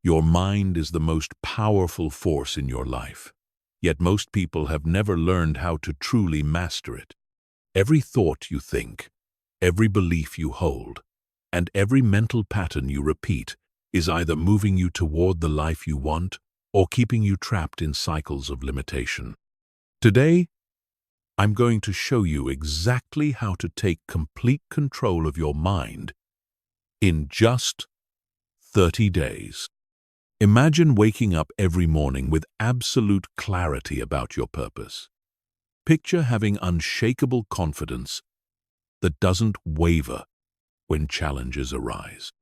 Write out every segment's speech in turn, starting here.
Your mind is the most powerful force in your life, yet most people have never learned how to truly master it. Every thought you think, every belief you hold, and every mental pattern you repeat is either moving you toward the life you want or keeping you trapped in cycles of limitation. Today, I'm going to show you exactly how to take complete control of your mind in just 30 days. Imagine waking up every morning with absolute clarity about your purpose. Picture having unshakable confidence that doesn't waver when challenges arise.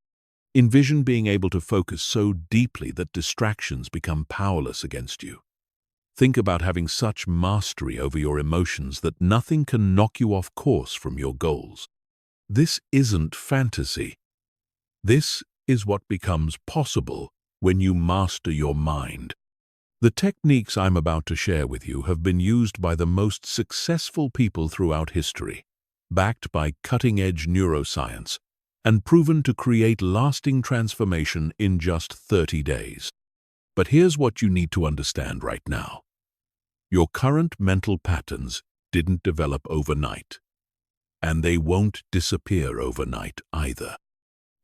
Envision being able to focus so deeply that distractions become powerless against you. Think about having such mastery over your emotions that nothing can knock you off course from your goals. This isn't fantasy. This is what becomes possible when you master your mind. The techniques I'm about to share with you have been used by the most successful people throughout history, backed by cutting-edge neuroscience, and proven to create lasting transformation in just 30 days. But here's what you need to understand right now. Your current mental patterns didn't develop overnight, and they won't disappear overnight either.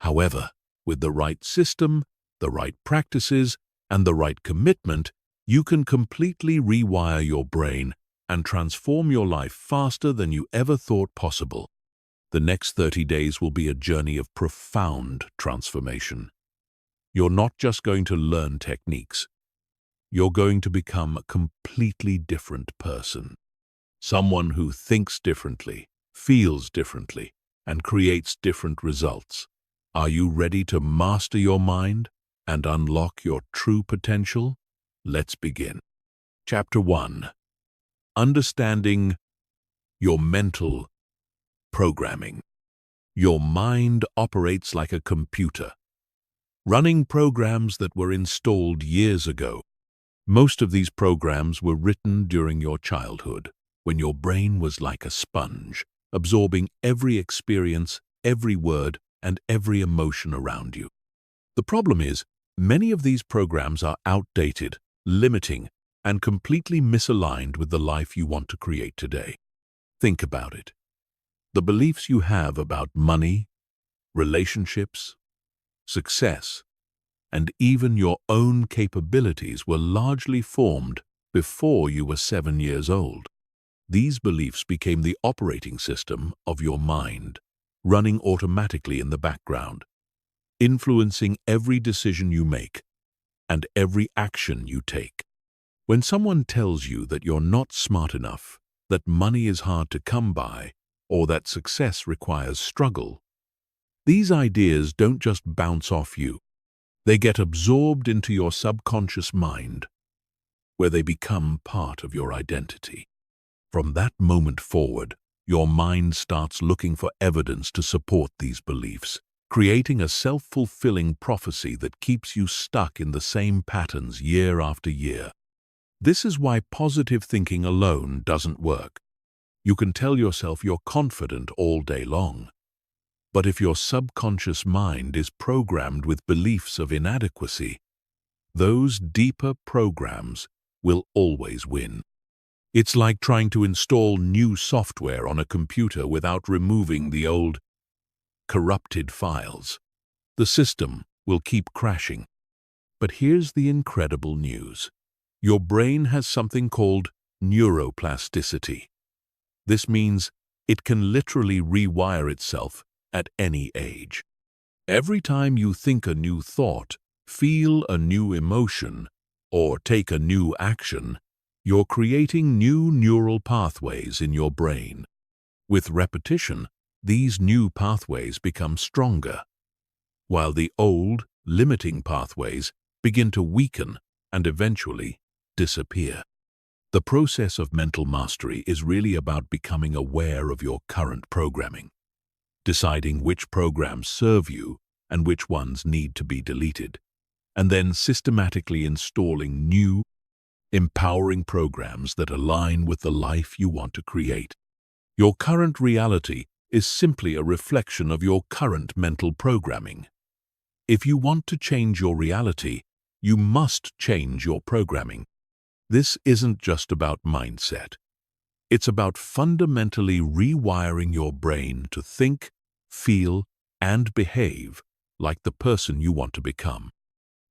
However, with the right system, the right practices, and the right commitment, you can completely rewire your brain and transform your life faster than you ever thought possible. The next 30 days will be a journey of profound transformation. You're not just going to learn techniques. You're going to become a completely different person. Someone who thinks differently, feels differently, and creates different results. Are you ready to master your mind and unlock your true potential? Let's begin. Chapter 1. Understanding your mental programming. Your mind operates like a computer, running programs that were installed years ago. Most of these programs were written during your childhood, when your brain was like a sponge, absorbing every experience, every word, and every emotion around you. The problem is, many of these programs are outdated, limiting, and completely misaligned with the life you want to create today. Think about it. The beliefs you have about money, relationships, success, and even your own capabilities were largely formed before you were 7 years old. These beliefs became the operating system of your mind, running automatically in the background, influencing every decision you make and every action you take. When someone tells you that you're not smart enough, that money is hard to come by, or that success requires struggle, these ideas don't just bounce off you. They get absorbed into your subconscious mind, where they become part of your identity. From that moment forward, your mind starts looking for evidence to support these beliefs, creating a self-fulfilling prophecy that keeps you stuck in the same patterns year after year. This is why positive thinking alone doesn't work. You can tell yourself you're confident all day long, but if your subconscious mind is programmed with beliefs of inadequacy, those deeper programs will always win. It's like trying to install new software on a computer without removing the old, corrupted files. The system will keep crashing. But here's the incredible news. Your brain has something called neuroplasticity. This means it can literally rewire itself at any age. Every time you think a new thought, feel a new emotion, or take a new action, you're creating new neural pathways in your brain. With repetition, these new pathways become stronger, while the old, limiting pathways begin to weaken and eventually disappear. The process of mental mastery is really about becoming aware of your current programming, deciding which programs serve you and which ones need to be deleted, and then systematically installing new, empowering programs that align with the life you want to create. Your current reality is simply a reflection of your current mental programming. If you want to change your reality, you must change your programming. This isn't just about mindset. It's about fundamentally rewiring your brain to think, feel, and behave like the person you want to become.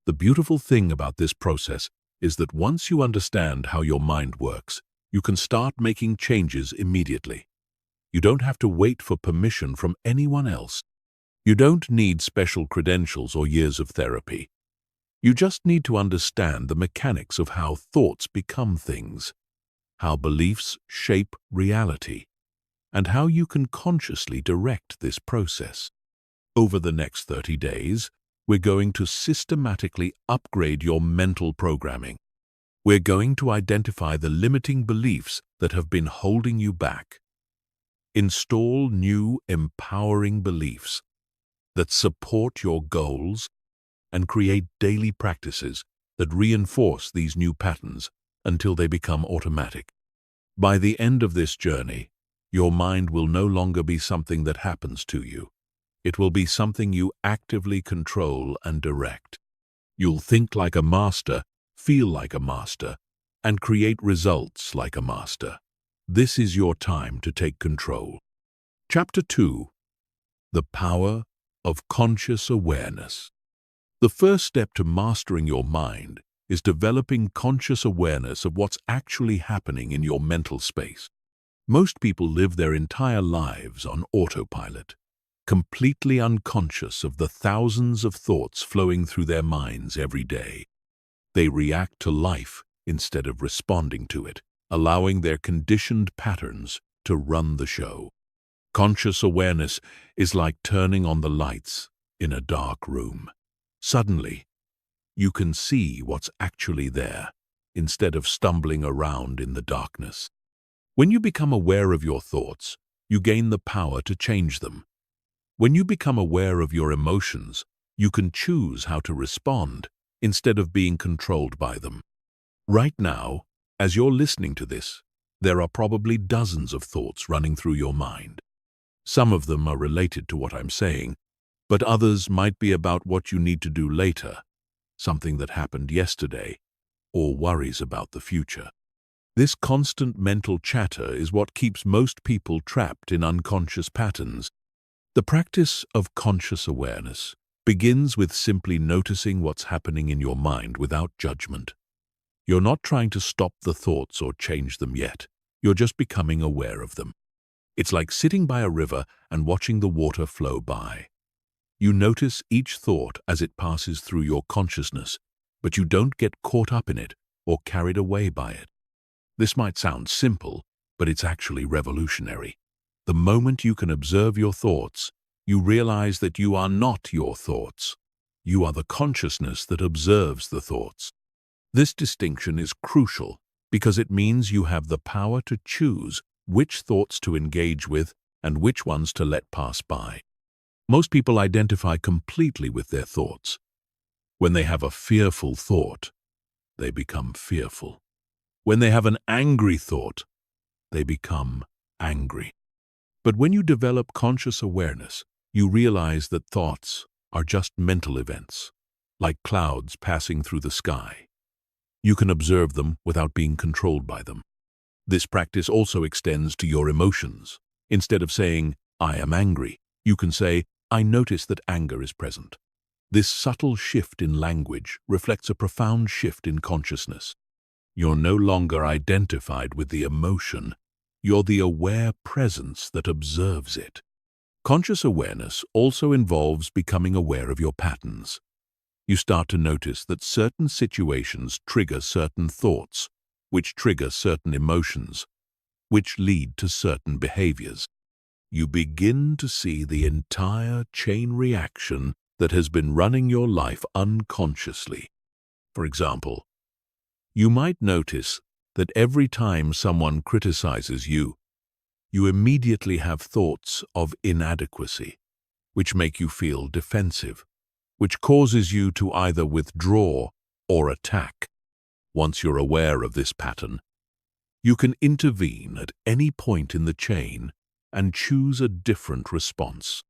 The beautiful thing about this process is that once you understand how your mind works, you can start making changes immediately. You don't have to wait for permission from anyone else. You don't need special credentials or years of therapy. You just need to understand the mechanics of how thoughts become things, how beliefs shape reality, and how you can consciously direct this process. Over the next 30 days, we're going to systematically upgrade your mental programming. We're going to identify the limiting beliefs that have been holding you back. Install new, empowering beliefs that support your goals and create daily practices that reinforce these new patterns until they become automatic. By the end of this journey, your mind will no longer be something that happens to you. It will be something you actively control and direct. You'll think like a master, feel like a master, and create results like a master. This is your time to take control. Chapter 2. The Power of Conscious Awareness. The first step to mastering your mind is developing conscious awareness of what's actually happening in your mental space. Most people live their entire lives on autopilot, completely unconscious of the thousands of thoughts flowing through their minds every day. They react to life instead of responding to it, allowing their conditioned patterns to run the show. Conscious awareness is like turning on the lights in a dark room. Suddenly, you can see what's actually there, instead of stumbling around in the darkness. When you become aware of your thoughts, you gain the power to change them. When you become aware of your emotions, you can choose how to respond instead of being controlled by them. Right now, as you're listening to this, there are probably dozens of thoughts running through your mind. Some of them are related to what I'm saying, but others might be about what you need to do later, something that happened yesterday, or worries about the future. This constant mental chatter is what keeps most people trapped in unconscious patterns. The practice of conscious awareness begins with simply noticing what's happening in your mind without judgment. You're not trying to stop the thoughts or change them yet. You're just becoming aware of them. It's like sitting by a river and watching the water flow by. You notice each thought as it passes through your consciousness, but you don't get caught up in it or carried away by it. This might sound simple, but it's actually revolutionary. The moment you can observe your thoughts, you realize that you are not your thoughts. You are the consciousness that observes the thoughts. This distinction is crucial because it means you have the power to choose which thoughts to engage with and which ones to let pass by. Most people identify completely with their thoughts. When they have a fearful thought, they become fearful. When they have an angry thought, they become angry. But when you develop conscious awareness, you realize that thoughts are just mental events, like clouds passing through the sky. You can observe them without being controlled by them. This practice also extends to your emotions. Instead of saying, "I am angry," you can say, "I notice that anger is present." This subtle shift in language reflects a profound shift in consciousness. You're no longer identified with the emotion. You're the aware presence that observes it. Conscious awareness also involves becoming aware of your patterns. You start to notice that certain situations trigger certain thoughts, which trigger certain emotions, which lead to certain behaviors. You begin to see the entire chain reaction that has been running your life unconsciously. For example, you might notice that every time someone criticizes you, you immediately have thoughts of inadequacy, which make you feel defensive, which causes you to either withdraw or attack. Once you're aware of this pattern, you can intervene at any point in the chain and choose a different response.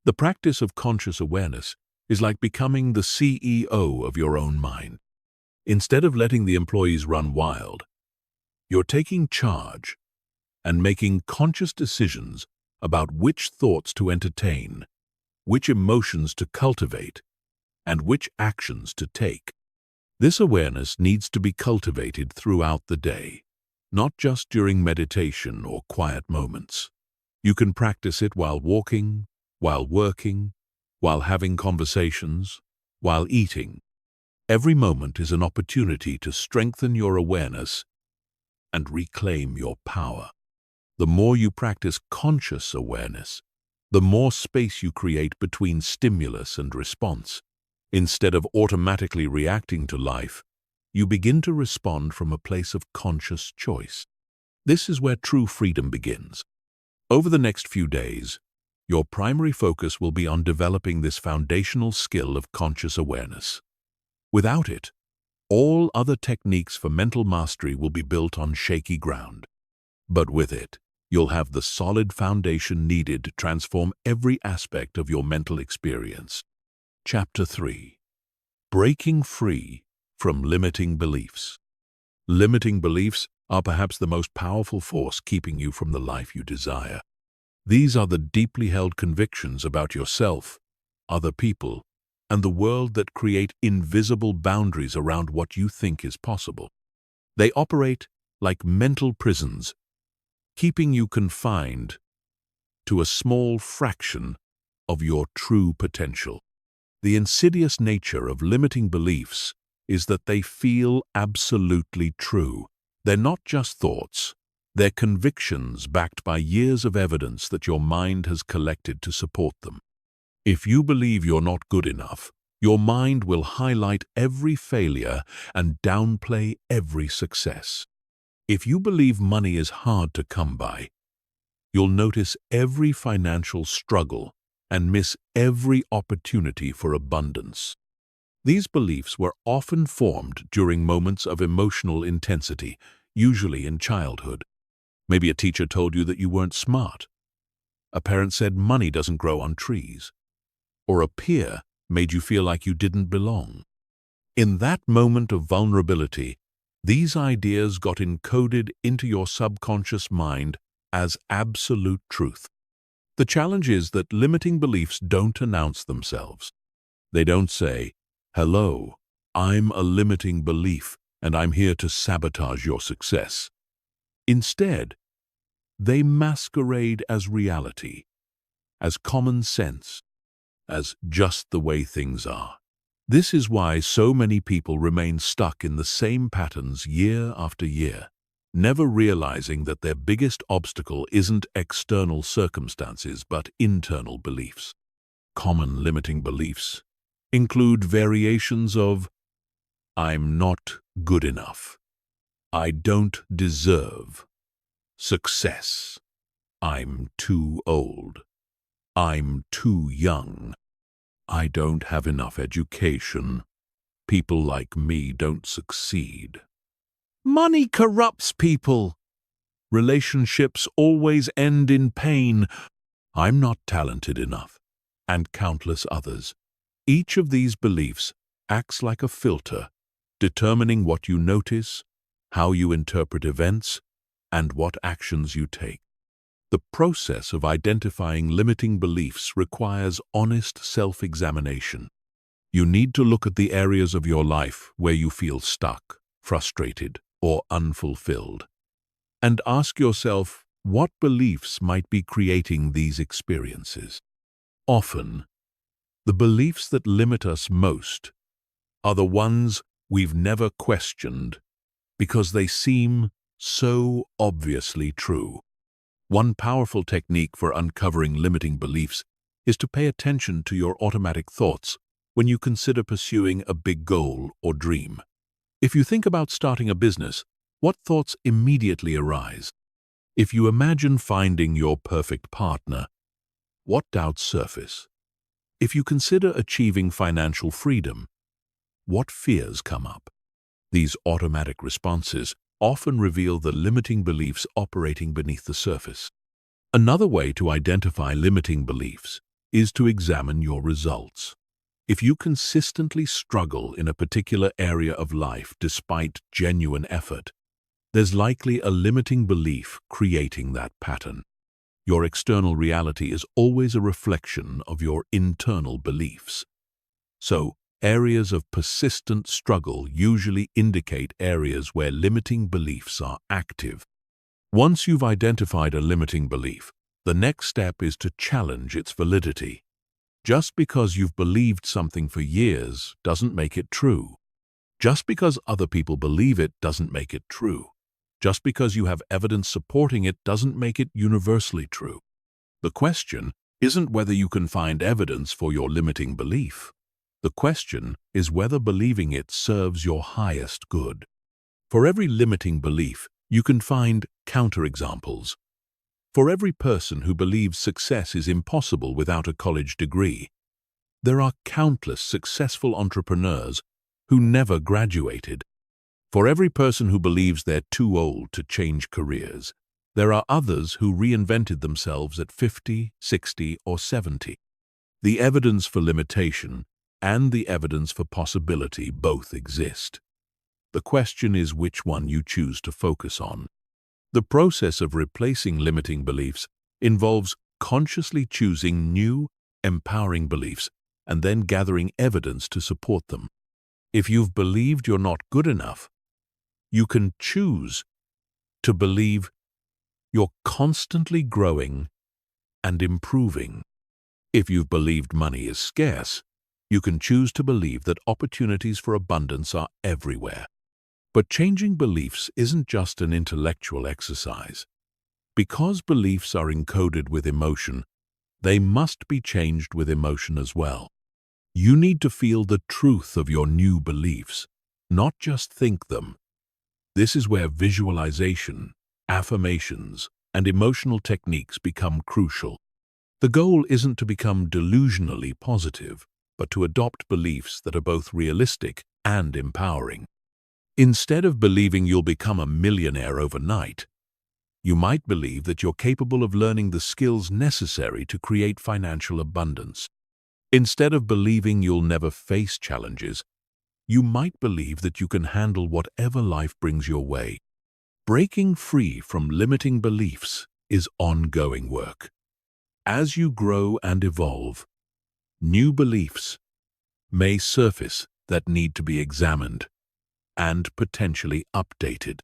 The practice of conscious awareness is like becoming the CEO of your own mind. Instead of letting the employees run wild, you're taking charge and making conscious decisions about which thoughts to entertain, which emotions to cultivate, and which actions to take. This awareness needs to be cultivated throughout the day, not just during meditation or quiet moments. You can practice it while walking, while working, while having conversations, while eating. Every moment is an opportunity to strengthen your awareness and reclaim your power. The more you practice conscious awareness, the more space you create between stimulus and response. Instead of automatically reacting to life, you begin to respond from a place of conscious choice. This is where true freedom begins. Over the next few days, your primary focus will be on developing this foundational skill of conscious awareness. Without it, all other techniques for mental mastery will be built on shaky ground. But with it, you'll have the solid foundation needed to transform every aspect of your mental experience. Chapter 3. Breaking Free from Limiting Beliefs. Limiting beliefs are perhaps the most powerful force keeping you from the life you desire. These are the deeply held convictions about yourself, other people, and the world that create invisible boundaries around what you think is possible. They operate like mental prisons, keeping you confined to a small fraction of your true potential. The insidious nature of limiting beliefs is that they feel absolutely true. They're not just thoughts. They're convictions backed by years of evidence that your mind has collected to support them. If you believe you're not good enough, your mind will highlight every failure and downplay every success. If you believe money is hard to come by, you'll notice every financial struggle and miss every opportunity for abundance. These beliefs were often formed during moments of emotional intensity, usually in childhood. Maybe a teacher told you that you weren't smart. A parent said money doesn't grow on trees. Or a peer made you feel like you didn't belong. In that moment of vulnerability, these ideas got encoded into your subconscious mind as absolute truth. The challenge is that limiting beliefs don't announce themselves. They don't say, "Hello, I'm a limiting belief and I'm here to sabotage your success." Instead, they masquerade as reality, as common sense, as just the way things are. This is why so many people remain stuck in the same patterns year after year, never realizing that their biggest obstacle isn't external circumstances but internal beliefs. Common limiting beliefs include variations of "I'm not good enough," "I don't deserve," "success," "I'm too old," "I'm too young," "I don't have enough education," "People like me don't succeed," "Money corrupts people," "Relationships always end in pain," "I'm not talented enough," and countless others. Each of these beliefs acts like a filter, determining what you notice, how you interpret events, and what actions you take. The process of identifying limiting beliefs requires honest self-examination. You need to look at the areas of your life where you feel stuck, frustrated, or unfulfilled, and ask yourself what beliefs might be creating these experiences. Often, the beliefs that limit us most are the ones we've never questioned because they seem so obviously true. One powerful technique for uncovering limiting beliefs is to pay attention to your automatic thoughts when you consider pursuing a big goal or dream. If you think about starting a business, what thoughts immediately arise? If you imagine finding your perfect partner, what doubts surface? If you consider achieving financial freedom, what fears come up? These automatic responses often reveal the limiting beliefs operating beneath the surface. Another way to identify limiting beliefs is to examine your results. If you consistently struggle in a particular area of life despite genuine effort, there's likely a limiting belief creating that pattern. Your external reality is always a reflection of your internal beliefs. So, areas of persistent struggle usually indicate areas where limiting beliefs are active. Once you've identified a limiting belief, the next step is to challenge its validity. Just because you've believed something for years doesn't make it true. Just because other people believe it doesn't make it true. Just because you have evidence supporting it doesn't make it universally true. The question isn't whether you can find evidence for your limiting belief. The question is whether believing it serves your highest good. For every limiting belief, you can find counterexamples. For every person who believes success is impossible without a college degree, there are countless successful entrepreneurs who never graduated. For every person who believes they're too old to change careers, there are others who reinvented themselves at 50, 60, or 70. The evidence for limitation and the evidence for possibility both exist. The question is which one you choose to focus on. The process of replacing limiting beliefs involves consciously choosing new, empowering beliefs and then gathering evidence to support them. If you've believed you're not good enough, you can choose to believe you're constantly growing and improving. If you've believed money is scarce, you can choose to believe that opportunities for abundance are everywhere. But changing beliefs isn't just an intellectual exercise. Because beliefs are encoded with emotion, they must be changed with emotion as well. You need to feel the truth of your new beliefs, not just think them. This is where visualization, affirmations, and emotional techniques become crucial. The goal isn't to become delusionally positive, but to adopt beliefs that are both realistic and empowering. Instead of believing you'll become a millionaire overnight, you might believe that you're capable of learning the skills necessary to create financial abundance. Instead of believing you'll never face challenges, you might believe that you can handle whatever life brings your way. Breaking free from limiting beliefs is ongoing work. As you grow and evolve, new beliefs may surface that need to be examined and potentially updated.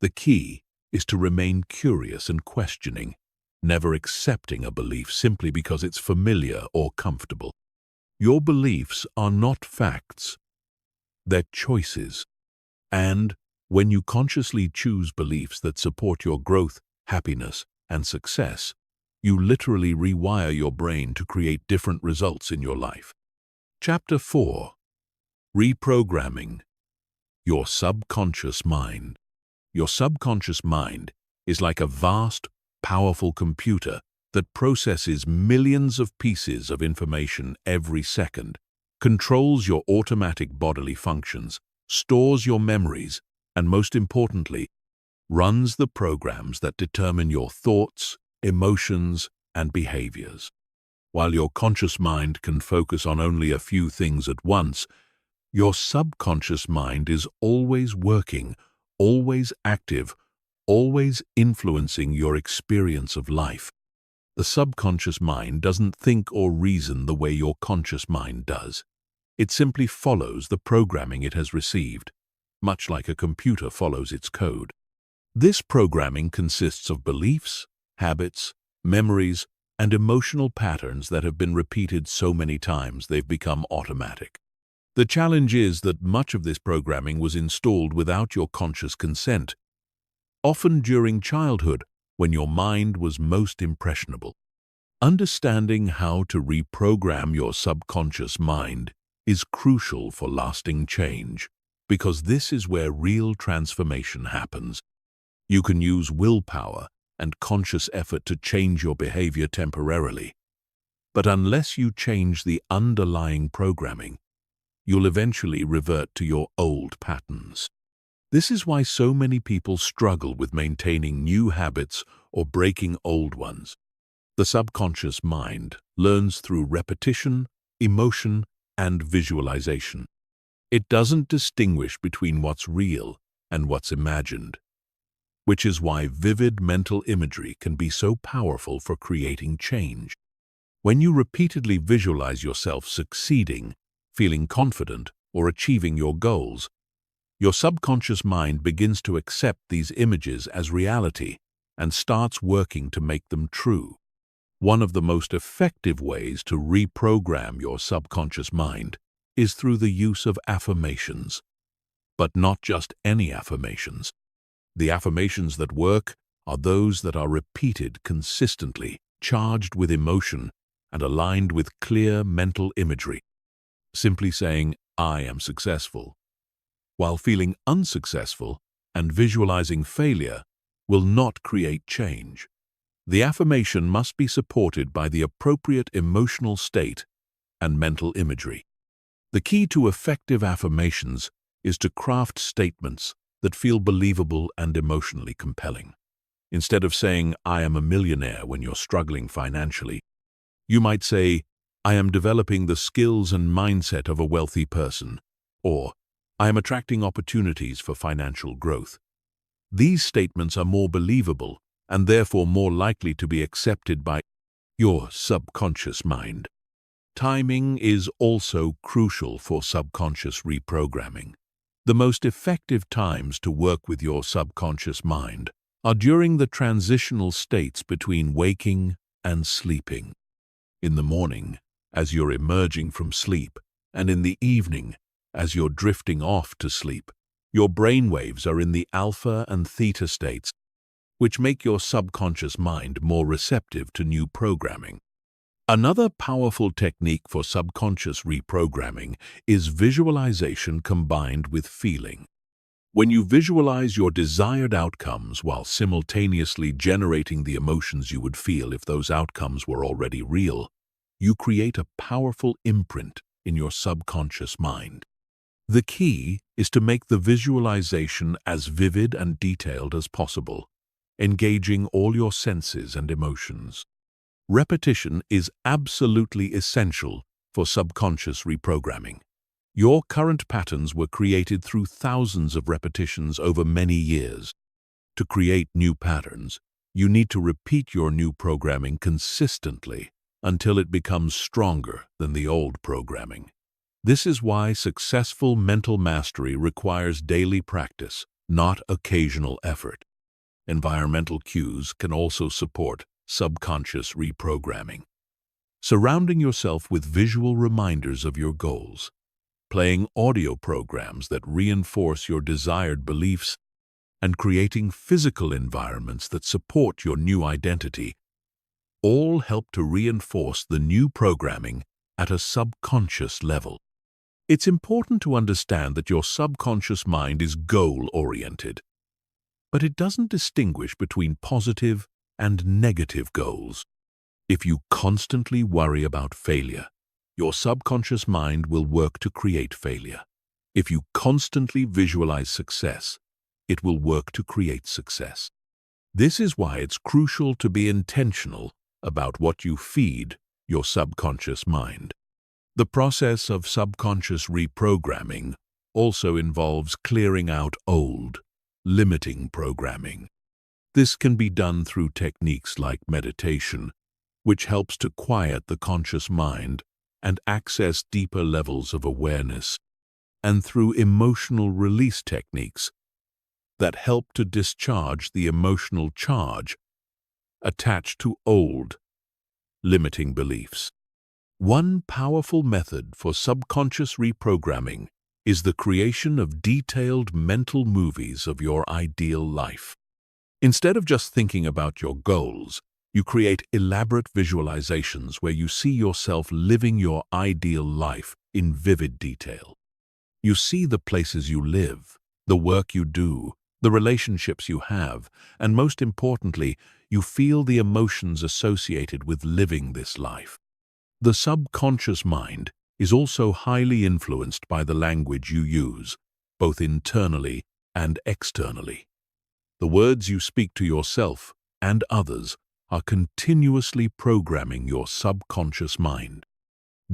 The key is to remain curious and questioning, never accepting a belief simply because it's familiar or comfortable. Your beliefs are not facts. They're choices. And when you consciously choose beliefs that support your growth, happiness, and success, you literally rewire your brain to create different results in your life. Chapter 4. Reprogramming your subconscious mind. Your subconscious mind is like a vast, powerful computer that processes millions of pieces of information every second, controls your automatic bodily functions, stores your memories, and most importantly, runs the programs that determine your thoughts, emotions, and behaviors. While your conscious mind can focus on only a few things at once, your subconscious mind is always working, always active, always influencing your experience of life. The subconscious mind doesn't think or reason the way your conscious mind does. It simply follows the programming it has received, much like a computer follows its code. This programming consists of beliefs, habits, memories, and emotional patterns that have been repeated so many times they've become automatic. The challenge is that much of this programming was installed without your conscious consent, often during childhood when your mind was most impressionable. Understanding how to reprogram your subconscious mind is crucial for lasting change, because this is where real transformation happens. You can use willpower and conscious effort to change your behavior temporarily, but unless you change the underlying programming, you'll eventually revert to your old patterns. This is why so many people struggle with maintaining new habits or breaking old ones. The subconscious mind learns through repetition, emotion, and visualization. It doesn't distinguish between what's real and what's imagined, which is why vivid mental imagery can be so powerful for creating change. When you repeatedly visualize yourself succeeding, feeling confident, or achieving your goals, your subconscious mind begins to accept these images as reality and starts working to make them true. One of the most effective ways to reprogram your subconscious mind is through the use of affirmations. But not just any affirmations. The affirmations that work are those that are repeated consistently, charged with emotion, and aligned with clear mental imagery. Simply saying, "I am successful," while feeling unsuccessful and visualizing failure will not create change. The affirmation must be supported by the appropriate emotional state and mental imagery. The key to effective affirmations is to craft statements that feel believable and emotionally compelling. Instead of saying, "I am a millionaire" when you're struggling financially, you might say, "I am developing the skills and mindset of a wealthy person," or "I am attracting opportunities for financial growth." These statements are more believable and therefore more likely to be accepted by your subconscious mind. Timing is also crucial for subconscious reprogramming. The most effective times to work with your subconscious mind are during the transitional states between waking and sleeping. In the morning, as you're emerging from sleep, and in the evening, as you're drifting off to sleep, your brainwaves are in the alpha and theta states, which make your subconscious mind more receptive to new programming. Another powerful technique for subconscious reprogramming is visualization combined with feeling. When you visualize your desired outcomes while simultaneously generating the emotions you would feel if those outcomes were already real, you create a powerful imprint in your subconscious mind. The key is to make the visualization as vivid and detailed as possible, engaging all your senses and emotions. Repetition is absolutely essential for subconscious reprogramming. Your current patterns were created through thousands of repetitions over many years. To create new patterns, you need to repeat your new programming consistently until it becomes stronger than the old programming. This is why successful mental mastery requires daily practice, not occasional effort. Environmental cues can also support subconscious reprogramming. Surrounding yourself with visual reminders of your goals, playing audio programs that reinforce your desired beliefs, and creating physical environments that support your new identity all help to reinforce the new programming at a subconscious level. It's important to understand that your subconscious mind is goal-oriented, but it doesn't distinguish between positive and negative goals. If you constantly worry about failure, your subconscious mind will work to create failure. If you constantly visualize success, it will work to create success. This is why it's crucial to be intentional about what you feed your subconscious mind. The process of subconscious reprogramming also involves clearing out old, limiting programming. This can be done through techniques like meditation, which helps to quiet the conscious mind and access deeper levels of awareness, and through emotional release techniques that help to discharge the emotional charge attached to old, limiting beliefs. One powerful method for subconscious reprogramming is the creation of detailed mental movies of your ideal life. Instead of just thinking about your goals, you create elaborate visualizations where you see yourself living your ideal life in vivid detail. You see the places you live, the work you do, the relationships you have, and most importantly, you feel the emotions associated with living this life. The subconscious mind is also highly influenced by the language you use, both internally and externally. The words you speak to yourself and others are continuously programming your subconscious mind.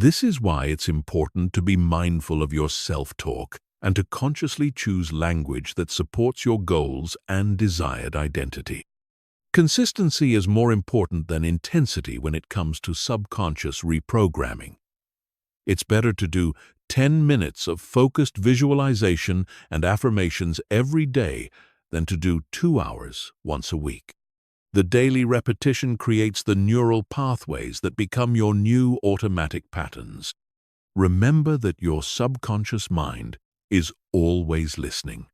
This is why it's important to be mindful of your self-talk and to consciously choose language that supports your goals and desired identity. Consistency is more important than intensity when it comes to subconscious reprogramming. It's better to do 10 minutes of focused visualization and affirmations every day than to do 2 hours once a week. The daily repetition creates the neural pathways that become your new automatic patterns. Remember that your subconscious mind is always listening,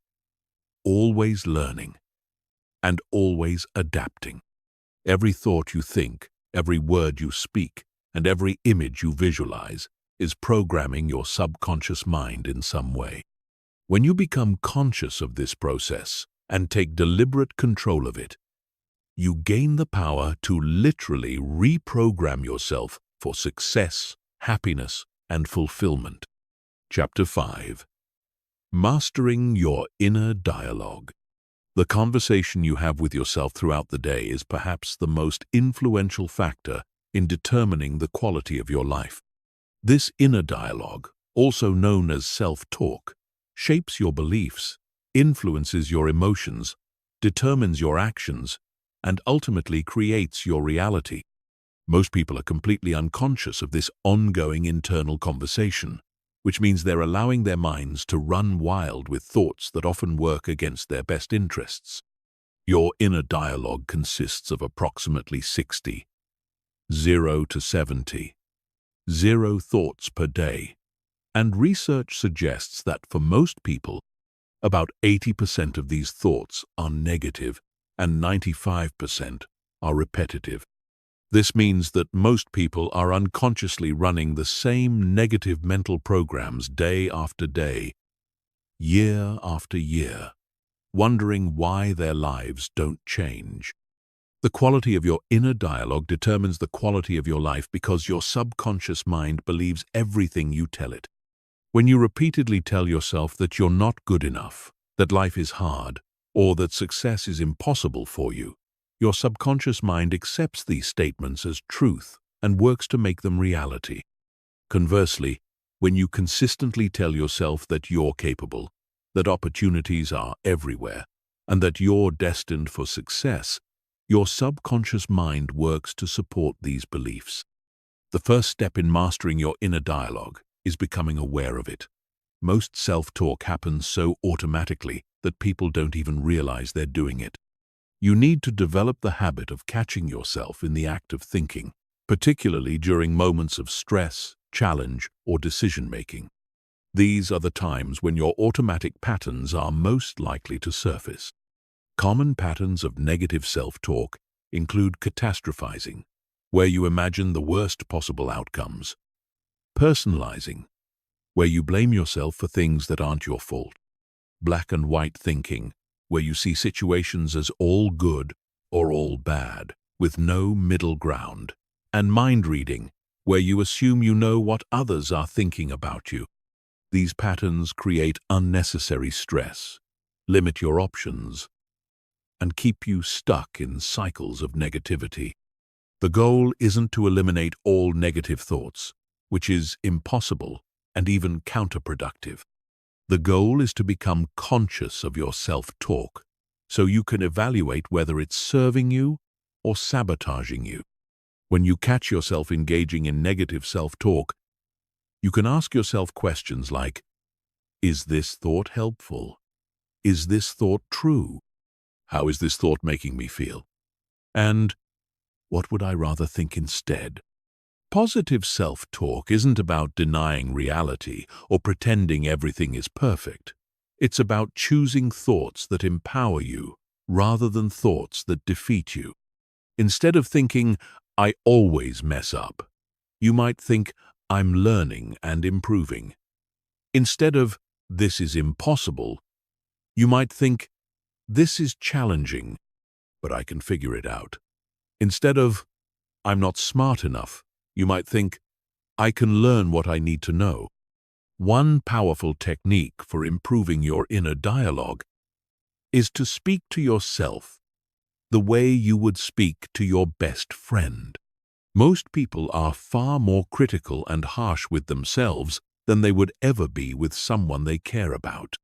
always learning, and always adapting. Every thought you think, every word you speak, and every image you visualize is programming your subconscious mind in some way. When you become conscious of this process and take deliberate control of it, you gain the power to literally reprogram yourself for success, happiness, and fulfillment. Chapter 5. Mastering your inner dialogue. The conversation you have with yourself throughout the day is perhaps the most influential factor in determining the quality of your life. This inner dialogue, also known as self-talk, shapes your beliefs, influences your emotions, determines your actions, and ultimately creates your reality. Most people are completely unconscious of this ongoing internal conversation, which means they're allowing their minds to run wild with thoughts that often work against their best interests. Your inner dialogue consists of approximately 60, 0 to 70, 0 thoughts per day, and research suggests that for most people, about 80% of these thoughts are negative and 95% are repetitive. This means that most people are unconsciously running the same negative mental programs day after day, year after year, wondering why their lives don't change. The quality of your inner dialogue determines the quality of your life because your subconscious mind believes everything you tell it. When you repeatedly tell yourself that you're not good enough, that life is hard, or that success is impossible for you, your subconscious mind accepts these statements as truth and works to make them reality. Conversely, when you consistently tell yourself that you're capable, that opportunities are everywhere, and that you're destined for success, your subconscious mind works to support these beliefs. The first step in mastering your inner dialogue is becoming aware of it. Most self-talk happens so automatically that people don't even realize they're doing it. You need to develop the habit of catching yourself in the act of thinking, particularly during moments of stress, challenge, or decision-making. These are the times when your automatic patterns are most likely to surface. Common patterns of negative self-talk include catastrophizing, where you imagine the worst possible outcomes; personalizing, where you blame yourself for things that aren't your fault; black and white thinking, where you see situations as all good or all bad, with no middle ground; and mind reading, where you assume you know what others are thinking about you. These patterns create unnecessary stress, limit your options, and keep you stuck in cycles of negativity. The goal isn't to eliminate all negative thoughts, which is impossible and even counterproductive. The goal is to become conscious of your self-talk, so you can evaluate whether it's serving you or sabotaging you. When you catch yourself engaging in negative self-talk, you can ask yourself questions like, is this thought helpful? Is this thought true? How is this thought making me feel? And what would I rather think instead? Positive self-talk isn't about denying reality or pretending everything is perfect. It's about choosing thoughts that empower you rather than thoughts that defeat you. Instead of thinking, I always mess up, you might think, I'm learning and improving. Instead of, this is impossible, you might think, this is challenging, but I can figure it out. Instead of, I'm not smart enough, you might think, I can learn what I need to know. One powerful technique for improving your inner dialogue is to speak to yourself the way you would speak to your best friend. Most people are far more critical and harsh with themselves than they would ever be with someone they care about.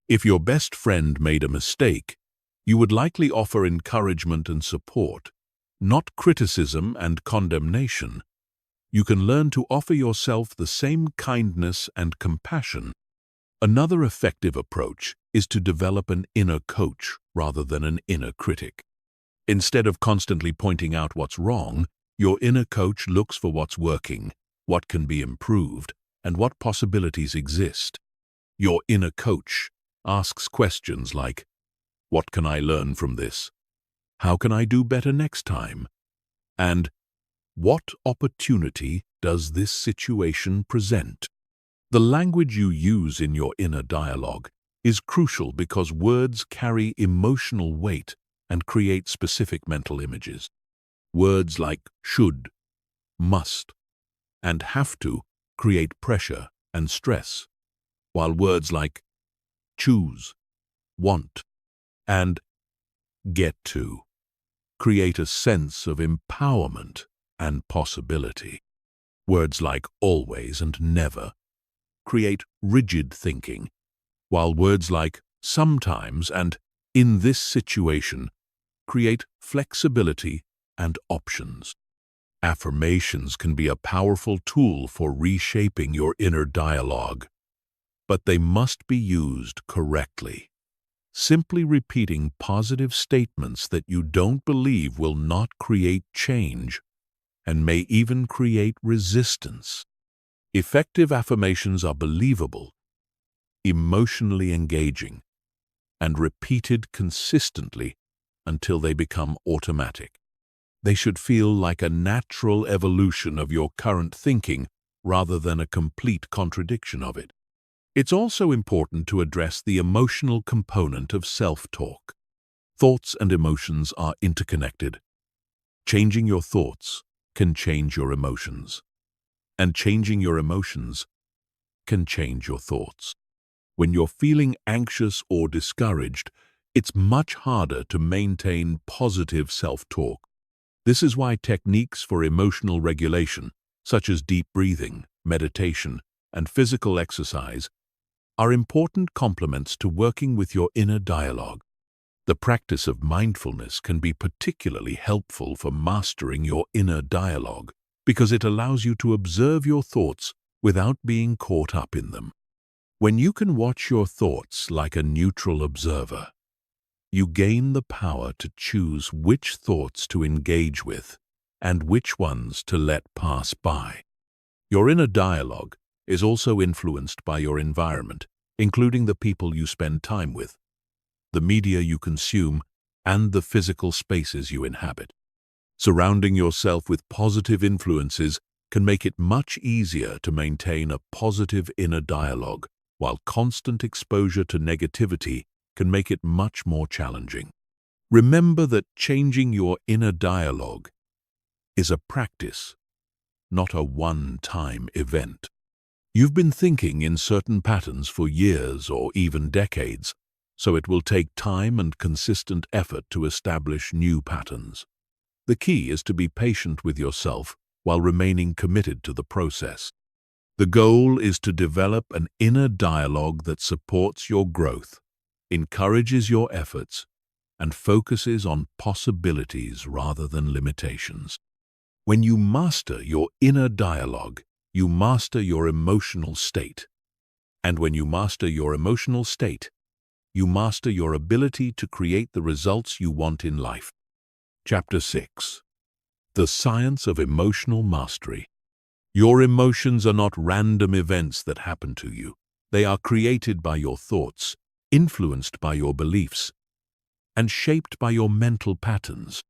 If your best friend made a mistake, you would likely offer encouragement and support, not criticism and condemnation. You can learn to offer yourself the same kindness and compassion. Another effective approach is to develop an inner coach rather than an inner critic. Instead of constantly pointing out what's wrong, your inner coach looks for what's working, what can be improved, and what possibilities exist. Your inner coach asks questions like, "What can I learn from this? How can I do better next time?" And "What opportunity does this situation present?" The language you use in your inner dialogue is crucial because words carry emotional weight and create specific mental images. Words like should, must, and have to create pressure and stress, while words like choose, want, and get to create a sense of empowerment and possibility. Words like always and never create rigid thinking, while words like sometimes and in this situation create flexibility and options. Affirmations can be a powerful tool for reshaping your inner dialogue, but they must be used correctly. Simply repeating positive statements that you don't believe will not create change and may even create resistance. Effective affirmations are believable, emotionally engaging, and repeated consistently until they become automatic. They should feel like a natural evolution of your current thinking rather than a complete contradiction of it. It's also important to address the emotional component of self-talk. Thoughts and emotions are interconnected. Changing your thoughts can change your emotions, and changing your emotions can change your thoughts. When you're feeling anxious or discouraged, it's much harder to maintain positive self-talk. This is why techniques for emotional regulation, such as deep breathing, meditation, and physical exercise, are important complements to working with your inner dialogue. The practice of mindfulness can be particularly helpful for mastering your inner dialogue because it allows you to observe your thoughts without being caught up in them. When you can watch your thoughts like a neutral observer, you gain the power to choose which thoughts to engage with and which ones to let pass by. Your inner dialogue is also influenced by your environment, including the people you spend time with, the media you consume, and the physical spaces you inhabit. Surrounding yourself with positive influences can make it much easier to maintain a positive inner dialogue, while constant exposure to negativity can make it much more challenging. Remember that changing your inner dialogue is a practice, not a one-time event. You've been thinking in certain patterns for years or even decades, so it will take time and consistent effort to establish new patterns. The key is to be patient with yourself while remaining committed to the process. The goal is to develop an inner dialogue that supports your growth, encourages your efforts, and focuses on possibilities rather than limitations. When you master your inner dialogue, you master your emotional state. And when you master your emotional state, you master your ability to create the results you want in life. Chapter 6. The Science of Emotional Mastery. Your emotions are not random events that happen to you. They are created by your thoughts, influenced by your beliefs, and shaped by your mental patterns.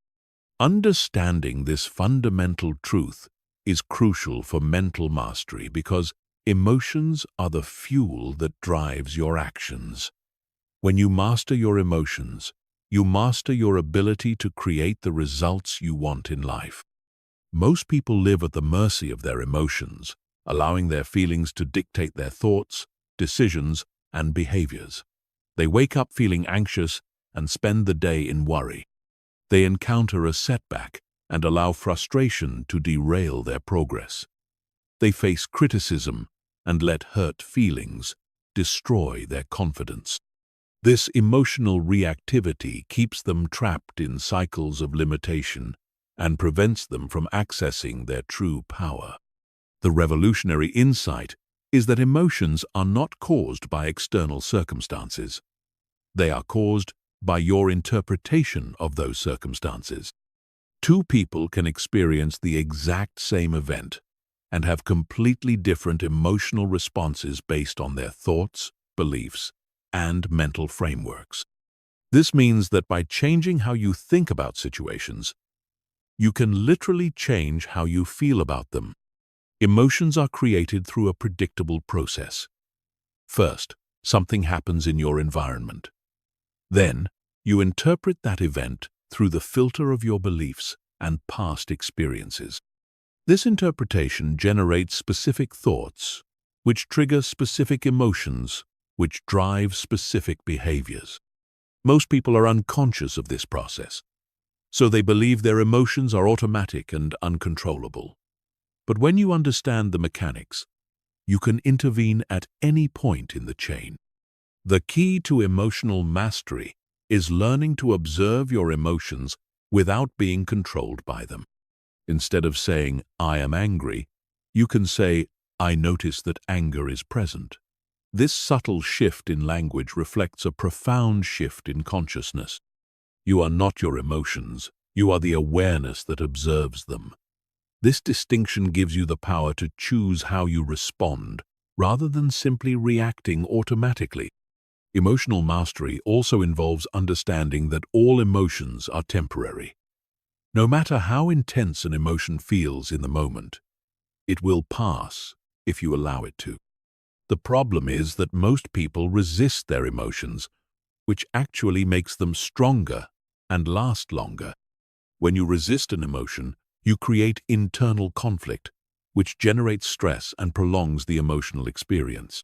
Understanding this fundamental truth is crucial for mental mastery because emotions are the fuel that drives your actions. When you master your emotions, you master your ability to create the results you want in life. Most people live at the mercy of their emotions, allowing their feelings to dictate their thoughts, decisions, and behaviors. They wake up feeling anxious and spend the day in worry. They encounter a setback and allow frustration to derail their progress. They face criticism and let hurt feelings destroy their confidence. This emotional reactivity keeps them trapped in cycles of limitation and prevents them from accessing their true power. The revolutionary insight is that emotions are not caused by external circumstances. They are caused by your interpretation of those circumstances. Two people can experience the exact same event and have completely different emotional responses based on their thoughts, beliefs, and mental frameworks. This means that by changing how you think about situations, you can literally change how you feel about them. Emotions are created through a predictable process. First, something happens in your environment. Then, you interpret that event through the filter of your beliefs and past experiences. This interpretation generates specific thoughts, which trigger specific emotions, which drive specific behaviors. Most people are unconscious of this process, so they believe their emotions are automatic and uncontrollable. But when you understand the mechanics, you can intervene at any point in the chain. The key to emotional mastery is learning to observe your emotions without being controlled by them. Instead of saying, "I am angry," you can say, "I notice that anger is present." This subtle shift in language reflects a profound shift in consciousness. You are not your emotions, you are the awareness that observes them. This distinction gives you the power to choose how you respond, rather than simply reacting automatically. Emotional mastery also involves understanding that all emotions are temporary. No matter how intense an emotion feels in the moment, it will pass if you allow it to. The problem is that most people resist their emotions, which actually makes them stronger and last longer. When you resist an emotion, you create internal conflict, which generates stress and prolongs the emotional experience.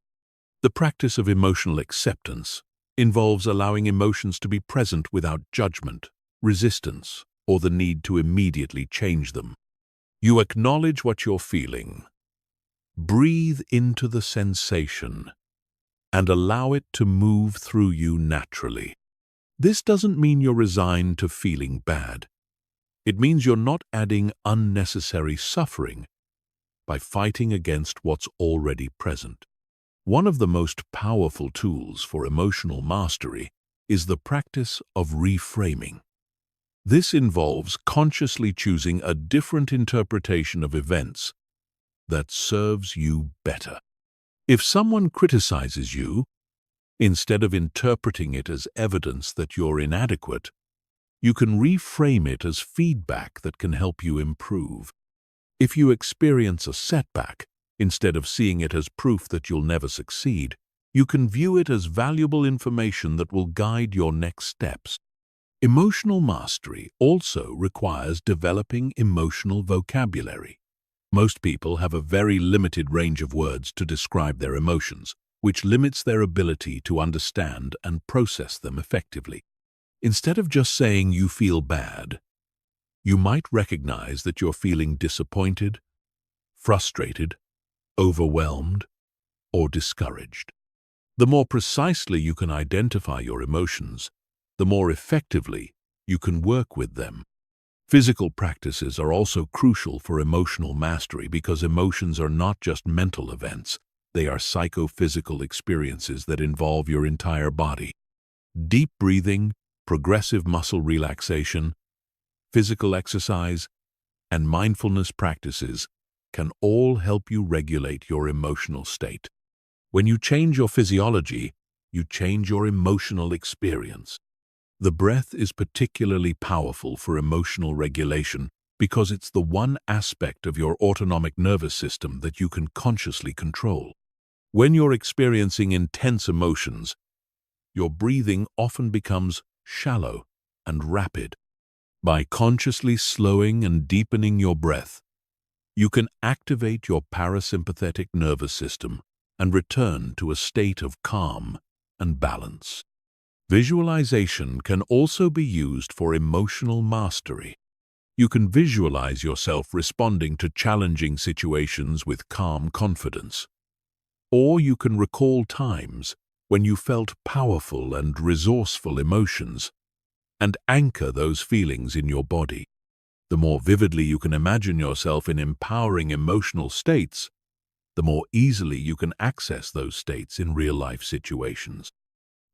The practice of emotional acceptance involves allowing emotions to be present without judgment, resistance, or the need to immediately change them. You acknowledge what you're feeling, breathe into the sensation, and allow it to move through you naturally. This doesn't mean you're resigned to feeling bad. It means you're not adding unnecessary suffering by fighting against what's already present. One of the most powerful tools for emotional mastery is the practice of reframing. This involves consciously choosing a different interpretation of events that serves you better. If someone criticizes you, instead of interpreting it as evidence that you're inadequate, you can reframe it as feedback that can help you improve. If you experience a setback, instead of seeing it as proof that you'll never succeed, you can view it as valuable information that will guide your next steps. Emotional mastery also requires developing emotional vocabulary. Most people have a very limited range of words to describe their emotions, which limits their ability to understand and process them effectively. Instead of just saying you feel bad, you might recognize that you're feeling disappointed, frustrated, overwhelmed, or discouraged. The more precisely you can identify your emotions, the more effectively you can work with them. Physical practices are also crucial for emotional mastery because emotions are not just mental events, they are psychophysical experiences that involve your entire body. Deep breathing, progressive muscle relaxation, physical exercise, and mindfulness practices can all help you regulate your emotional state. When you change your physiology, you change your emotional experience. The breath is particularly powerful for emotional regulation because it's the one aspect of your autonomic nervous system that you can consciously control. When you're experiencing intense emotions, your breathing often becomes shallow and rapid. By consciously slowing and deepening your breath, you can activate your parasympathetic nervous system and return to a state of calm and balance. Visualization can also be used for emotional mastery. You can visualize yourself responding to challenging situations with calm confidence. Or you can recall times when you felt powerful and resourceful emotions and anchor those feelings in your body. The more vividly you can imagine yourself in empowering emotional states, the more easily you can access those states in real-life situations.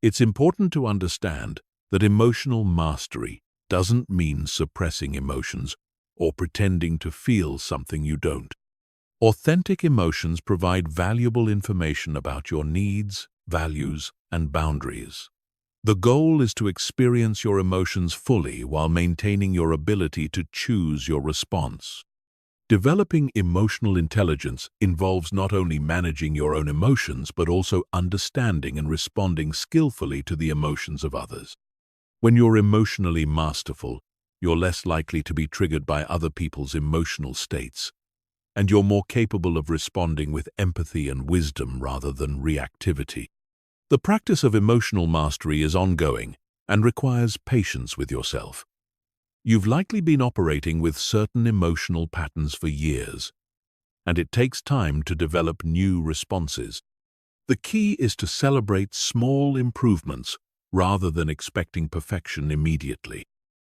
It's important to understand that emotional mastery doesn't mean suppressing emotions or pretending to feel something you don't. Authentic emotions provide valuable information about your needs, values, and boundaries. The goal is to experience your emotions fully while maintaining your ability to choose your response. Developing emotional intelligence involves not only managing your own emotions but also understanding and responding skillfully to the emotions of others. When you're emotionally masterful, you're less likely to be triggered by other people's emotional states, and you're more capable of responding with empathy and wisdom rather than reactivity. The practice of emotional mastery is ongoing and requires patience with yourself. You've likely been operating with certain emotional patterns for years, and it takes time to develop new responses. The key is to celebrate small improvements rather than expecting perfection immediately.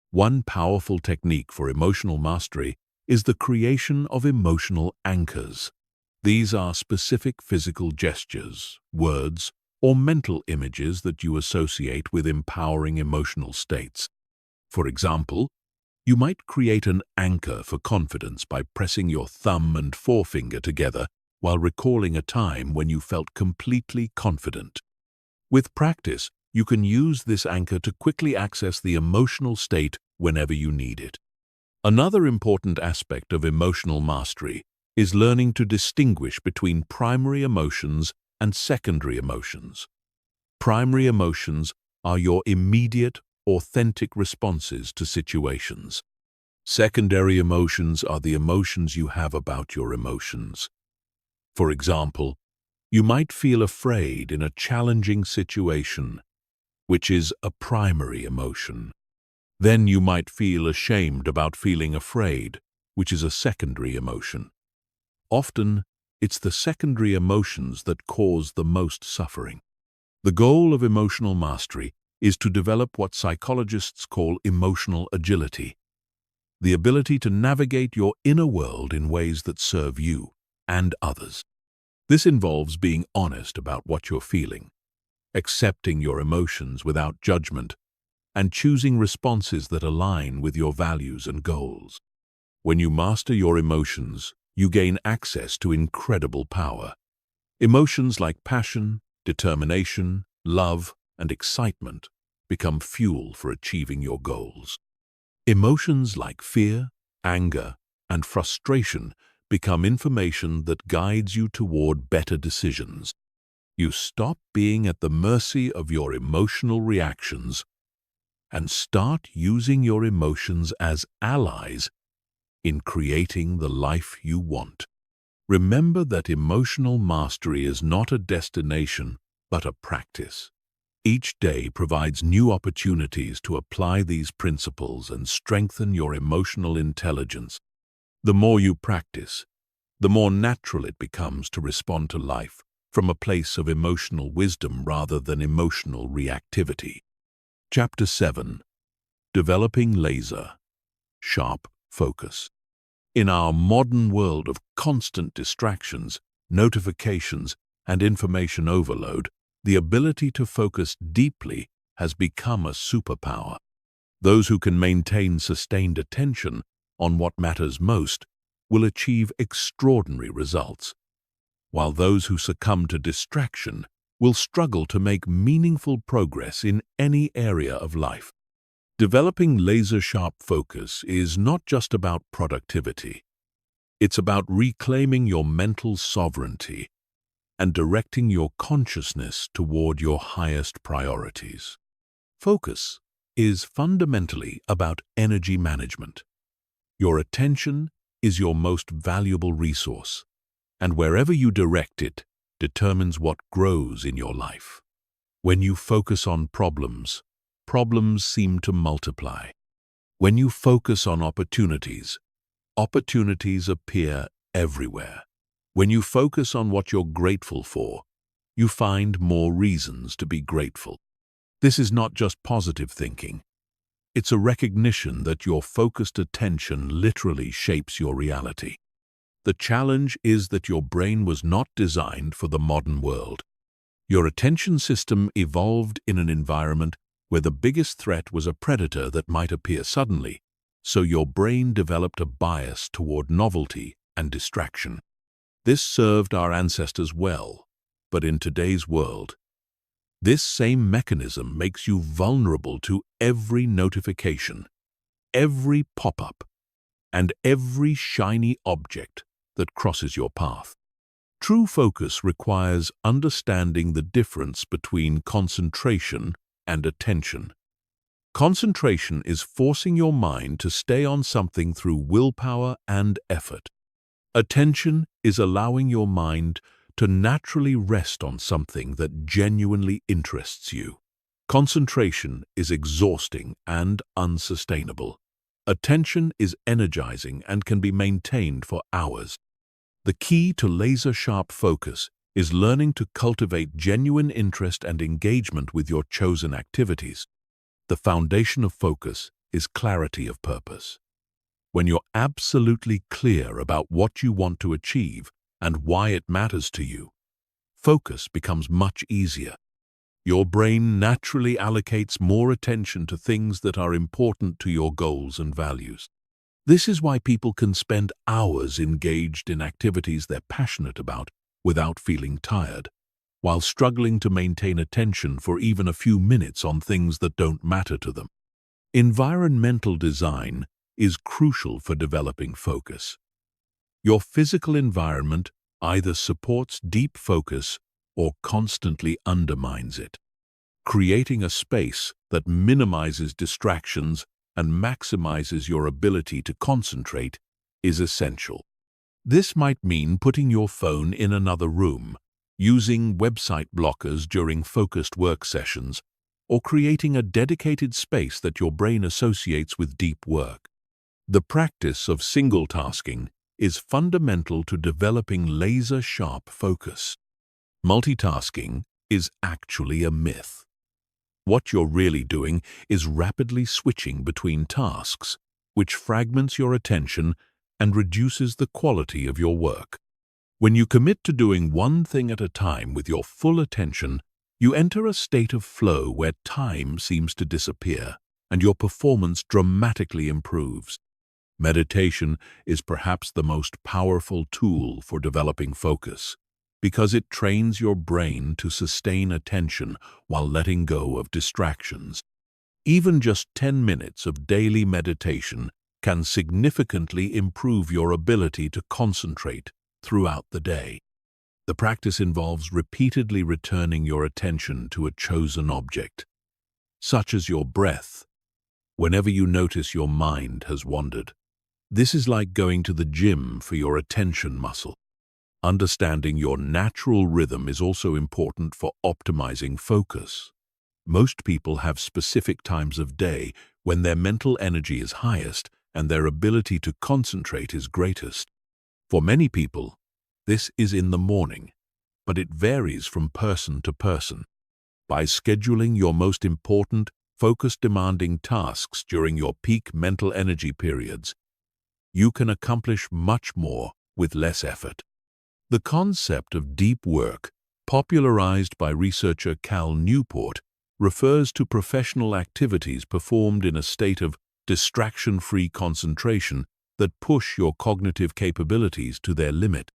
One powerful technique for emotional mastery is the creation of emotional anchors. These are specific physical gestures, words, or mental images that you associate with empowering emotional states. For example, you might create an anchor for confidence by pressing your thumb and forefinger together while recalling a time when you felt completely confident. With practice, you can use this anchor to quickly access the emotional state whenever you need it. Another important aspect of emotional mastery is learning to distinguish between primary emotions and secondary emotions. Primary emotions are your immediate, authentic responses to situations. Secondary emotions are the emotions you have about your emotions. For example, you might feel afraid in a challenging situation, which is a primary emotion. Then you might feel ashamed about feeling afraid, which is a secondary emotion. Often, it's the secondary emotions that cause the most suffering. The goal of emotional mastery is to develop what psychologists call emotional agility, the ability to navigate your inner world in ways that serve you and others. This involves being honest about what you're feeling, accepting your emotions without judgment, and choosing responses that align with your values and goals. When you master your emotions, you gain access to incredible power. Emotions like passion, determination, love, and excitement become fuel for achieving your goals. Emotions like fear, anger, and frustration become information that guides you toward better decisions. You stop being at the mercy of your emotional reactions and start using your emotions as allies in creating the life you want. Remember that emotional mastery is not a destination, but a practice. Each day provides new opportunities to apply these principles and strengthen your emotional intelligence. The more you practice, the more natural it becomes to respond to life from a place of emotional wisdom rather than emotional reactivity. Chapter 7. Developing laser, sharp focus. In our modern world of constant distractions, notifications, and information overload, the ability to focus deeply has become a superpower. Those who can maintain sustained attention on what matters most will achieve extraordinary results, while those who succumb to distraction will struggle to make meaningful progress in any area of life. Developing laser-sharp focus is not just about productivity. It's about reclaiming your mental sovereignty and directing your consciousness toward your highest priorities. Focus is fundamentally about energy management. Your attention is your most valuable resource, and wherever you direct it determines what grows in your life. When you focus on problems, problems seem to multiply. When you focus on opportunities, opportunities appear everywhere. When you focus on what you're grateful for, you find more reasons to be grateful. This is not just positive thinking. It's a recognition that your focused attention literally shapes your reality. The challenge is that your brain was not designed for the modern world. Your attention system evolved in an environment where the biggest threat was a predator that might appear suddenly, so your brain developed a bias toward novelty and distraction. This served our ancestors well, but in today's world, this same mechanism makes you vulnerable to every notification, every pop-up, and every shiny object that crosses your path. True focus requires understanding the difference between concentration and attention. Concentration is forcing your mind to stay on something through willpower and effort. Attention is allowing your mind to naturally rest on something that genuinely interests you. Concentration is exhausting and unsustainable. Attention is energizing and can be maintained for hours. The key to laser-sharp focus is learning to cultivate genuine interest and engagement with your chosen activities. The foundation of focus is clarity of purpose. When you're absolutely clear about what you want to achieve and why it matters to you, focus becomes much easier. Your brain naturally allocates more attention to things that are important to your goals and values. This is why people can spend hours engaged in activities they're passionate about without feeling tired, while struggling to maintain attention for even a few minutes on things that don't matter to them. Environmental design is crucial for developing focus. Your physical environment either supports deep focus or constantly undermines it. Creating a space that minimizes distractions and maximizes your ability to concentrate is essential. This might mean putting your phone in another room, using website blockers during focused work sessions, or creating a dedicated space that your brain associates with deep work. The practice of single tasking is fundamental to developing laser-sharp focus. Multitasking is actually a myth. What you're really doing is rapidly switching between tasks, which fragments your attention and reduces the quality of your work. When you commit to doing one thing at a time with your full attention, you enter a state of flow where time seems to disappear and your performance dramatically improves. Meditation is perhaps the most powerful tool for developing focus, because it trains your brain to sustain attention while letting go of distractions. Even just 10 minutes of daily meditation can significantly improve your ability to concentrate throughout the day. The practice involves repeatedly returning your attention to a chosen object, such as your breath, whenever you notice your mind has wandered. This is like going to the gym for your attention muscle. Understanding your natural rhythm is also important for optimizing focus. Most people have specific times of day when their mental energy is highest and their ability to concentrate is greatest. For many people, this is in the morning, but it varies from person to person. By scheduling your most important, focus-demanding tasks during your peak mental energy periods, you can accomplish much more with less effort. The concept of deep work, popularized by researcher Cal Newport, refers to professional activities performed in a state of distraction-free concentration that push your cognitive capabilities to their limit.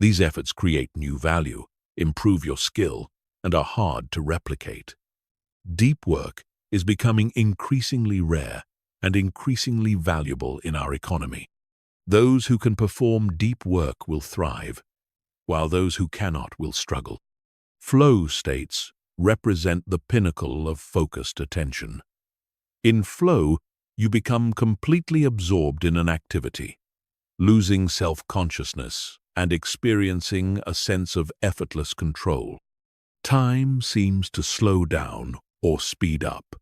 These efforts create new value, improve your skill, and are hard to replicate. Deep work is becoming increasingly rare and increasingly valuable in our economy. Those who can perform deep work will thrive, while those who cannot will struggle. Flow states represent the pinnacle of focused attention. In flow, you become completely absorbed in an activity, losing self-consciousness and experiencing a sense of effortless control. Time seems to slow down or speed up,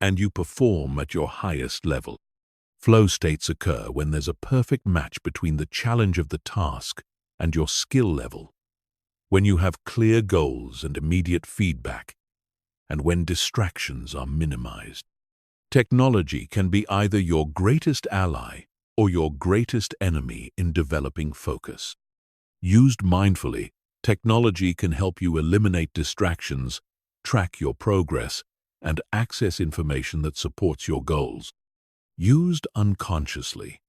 and you perform at your highest level. Flow states occur when there's a perfect match between the challenge of the task and your skill level, when you have clear goals and immediate feedback, and when distractions are minimized. Technology can be either your greatest ally or your greatest enemy in developing focus. Used mindfully, technology can help you eliminate distractions, track your progress, and access information that supports your goals. Used unconsciously,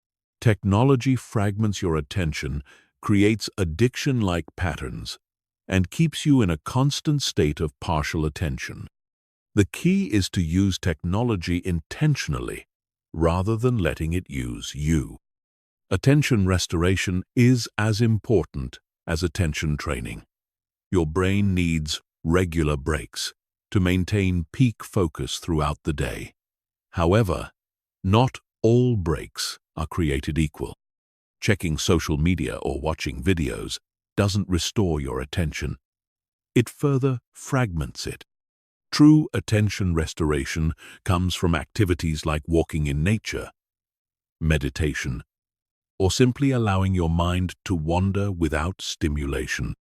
technology fragments your attention, creates addiction-like patterns, and keeps you in a constant state of partial attention. The key is to use technology intentionally rather than letting it use you. Attention restoration is as important as attention training. Your brain needs regular breaks to maintain peak focus throughout the day. However, not all breaks are created equal. Checking social media or watching videos doesn't restore your attention. It further fragments it. True attention restoration comes from activities like walking in nature, meditation, or simply allowing your mind to wander without stimulation.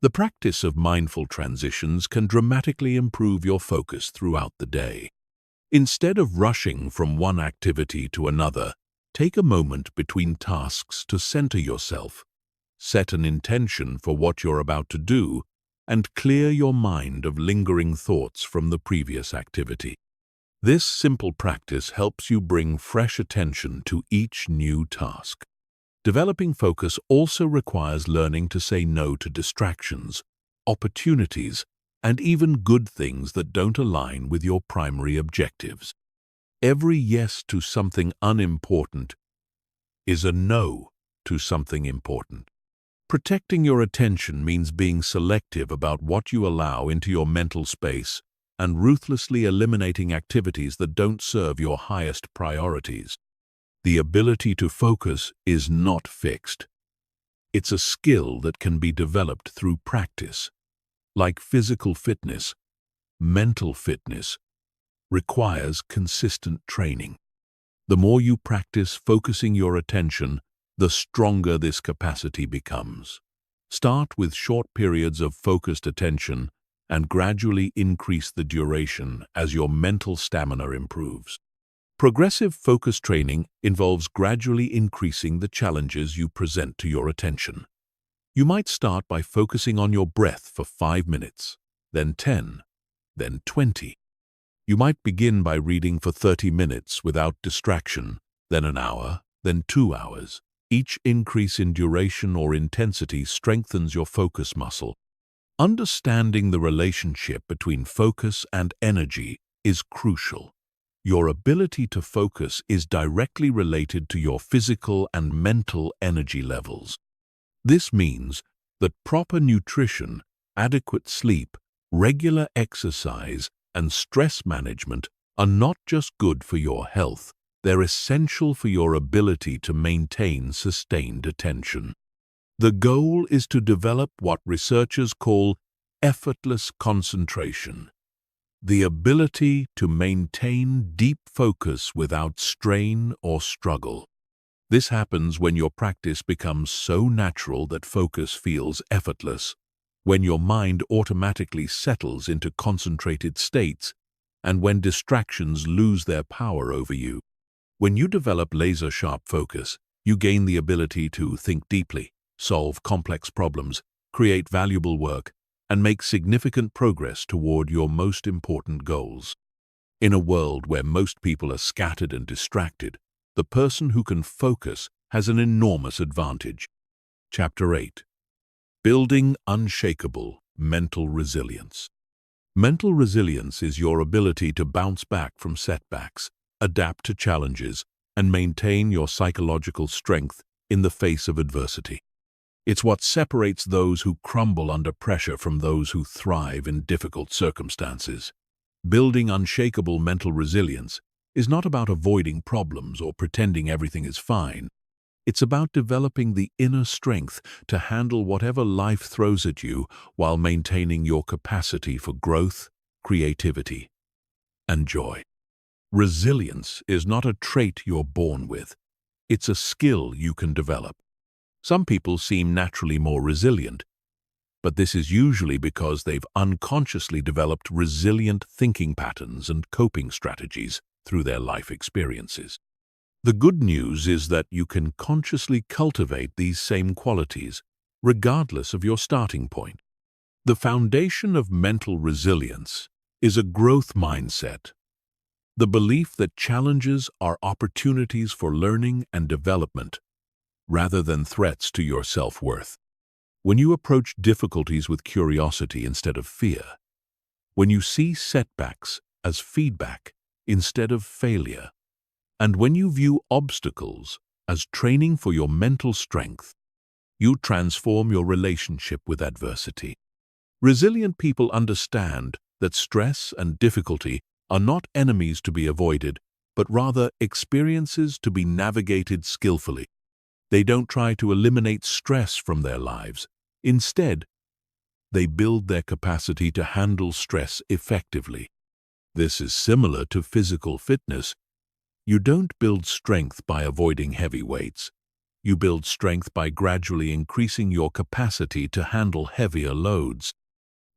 The practice of mindful transitions can dramatically improve your focus throughout the day. Instead of rushing from one activity to another, take a moment between tasks to center yourself. Set an intention for what you're about to do and clear your mind of lingering thoughts from the previous activity. This simple practice helps you bring fresh attention to each new task. Developing focus also requires learning to say no to distractions, opportunities, and even good things that don't align with your primary objectives. Every yes to something unimportant is a no to something important. Protecting your attention means being selective about what you allow into your mental space and ruthlessly eliminating activities that don't serve your highest priorities. The ability to focus is not fixed. It's a skill that can be developed through practice. Like physical fitness, mental fitness requires consistent training. The more you practice focusing your attention, the stronger this capacity becomes. Start with short periods of focused attention and gradually increase the duration as your mental stamina improves. Progressive focus training involves gradually increasing the challenges you present to your attention. You might start by focusing on your breath for 5 minutes, then 10, then 20. You might begin by reading for 30 minutes without distraction, then an hour, then 2 hours. Each increase in duration or intensity strengthens your focus muscle. Understanding the relationship between focus and energy is crucial. Your ability to focus is directly related to your physical and mental energy levels. This means that proper nutrition, adequate sleep, regular exercise, and stress management are not just good for your health, they're essential for your ability to maintain sustained attention. The goal is to develop what researchers call effortless concentration, the ability to maintain deep focus without strain or struggle. This happens when your practice becomes so natural that focus feels effortless, when your mind automatically settles into concentrated states, and when distractions lose their power over you. When you develop laser-sharp focus, you gain the ability to think deeply, solve complex problems, create valuable work, and make significant progress toward your most important goals. In a world where most people are scattered and distracted, the person who can focus has an enormous advantage. Chapter 8. Building unshakable mental resilience. Mental resilience is your ability to bounce back from setbacks, adapt to challenges, and maintain your psychological strength in the face of adversity. It's what separates those who crumble under pressure from those who thrive in difficult circumstances. Building unshakable mental resilience is not about avoiding problems or pretending everything is fine. It's about developing the inner strength to handle whatever life throws at you while maintaining your capacity for growth, creativity, and joy. Resilience is not a trait you're born with. It's a skill you can develop. Some people seem naturally more resilient, but this is usually because they've unconsciously developed resilient thinking patterns and coping strategies through their life experiences. The good news is that you can consciously cultivate these same qualities, regardless of your starting point. The foundation of mental resilience is a growth mindset, the belief that challenges are opportunities for learning and development, rather than threats to your self-worth. When you approach difficulties with curiosity instead of fear, when you see setbacks as feedback instead of failure, and when you view obstacles as training for your mental strength, you transform your relationship with adversity. Resilient people understand that stress and difficulty are not enemies to be avoided, but rather experiences to be navigated skillfully. They don't try to eliminate stress from their lives. Instead, they build their capacity to handle stress effectively. This is similar to physical fitness. You don't build strength by avoiding heavy weights. You build strength by gradually increasing your capacity to handle heavier loads.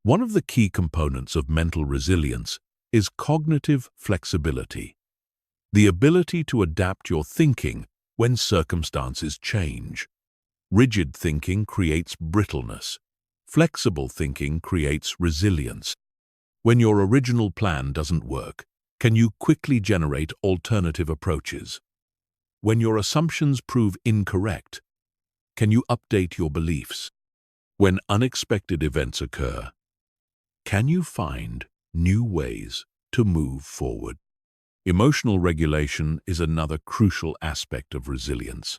One of the key components of mental resilience is cognitive flexibility, the ability to adapt your thinking when circumstances change. Rigid thinking creates brittleness. Flexible thinking creates resilience. When your original plan doesn't work, can you quickly generate alternative approaches? When your assumptions prove incorrect, can you update your beliefs? When unexpected events occur, can you find new ways to move forward? Emotional regulation is another crucial aspect of resilience.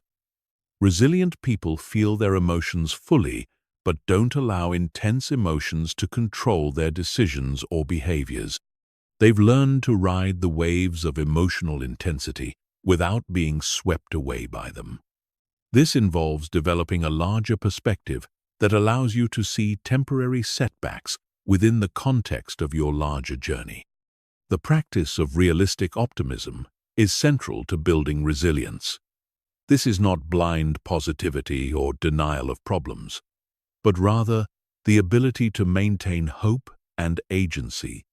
Resilient people feel their emotions fully, but don't allow intense emotions to control their decisions or behaviors. They've learned to ride the waves of emotional intensity without being swept away by them. This involves developing a larger perspective that allows you to see temporary setbacks within the context of your larger journey. The practice of realistic optimism is central to building resilience. This is not blind positivity or denial of problems, but rather the ability to maintain hope and agency,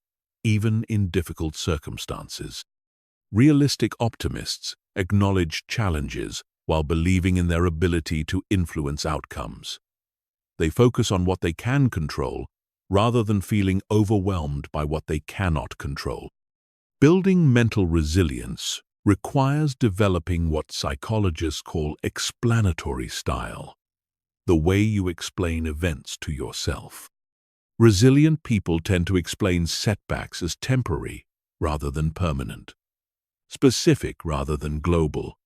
even in difficult circumstances. Realistic optimists acknowledge challenges while believing in their ability to influence outcomes. They focus on what they can control rather than feeling overwhelmed by what they cannot control. Building mental resilience requires developing what psychologists call explanatory style, the way you explain events to yourself. Resilient people tend to explain setbacks as temporary rather than permanent, specific rather than global,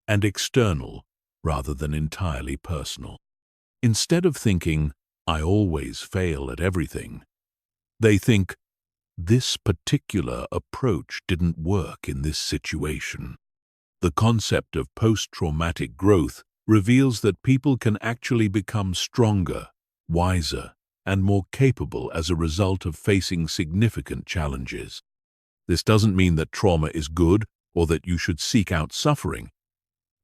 and external rather than entirely personal. Instead of thinking, "I always fail at everything," they think, "This particular approach didn't work in this situation." The concept of post-traumatic growth reveals that people can actually become stronger, wiser, and more capable as a result of facing significant challenges. This doesn't mean that trauma is good or that you should seek out suffering,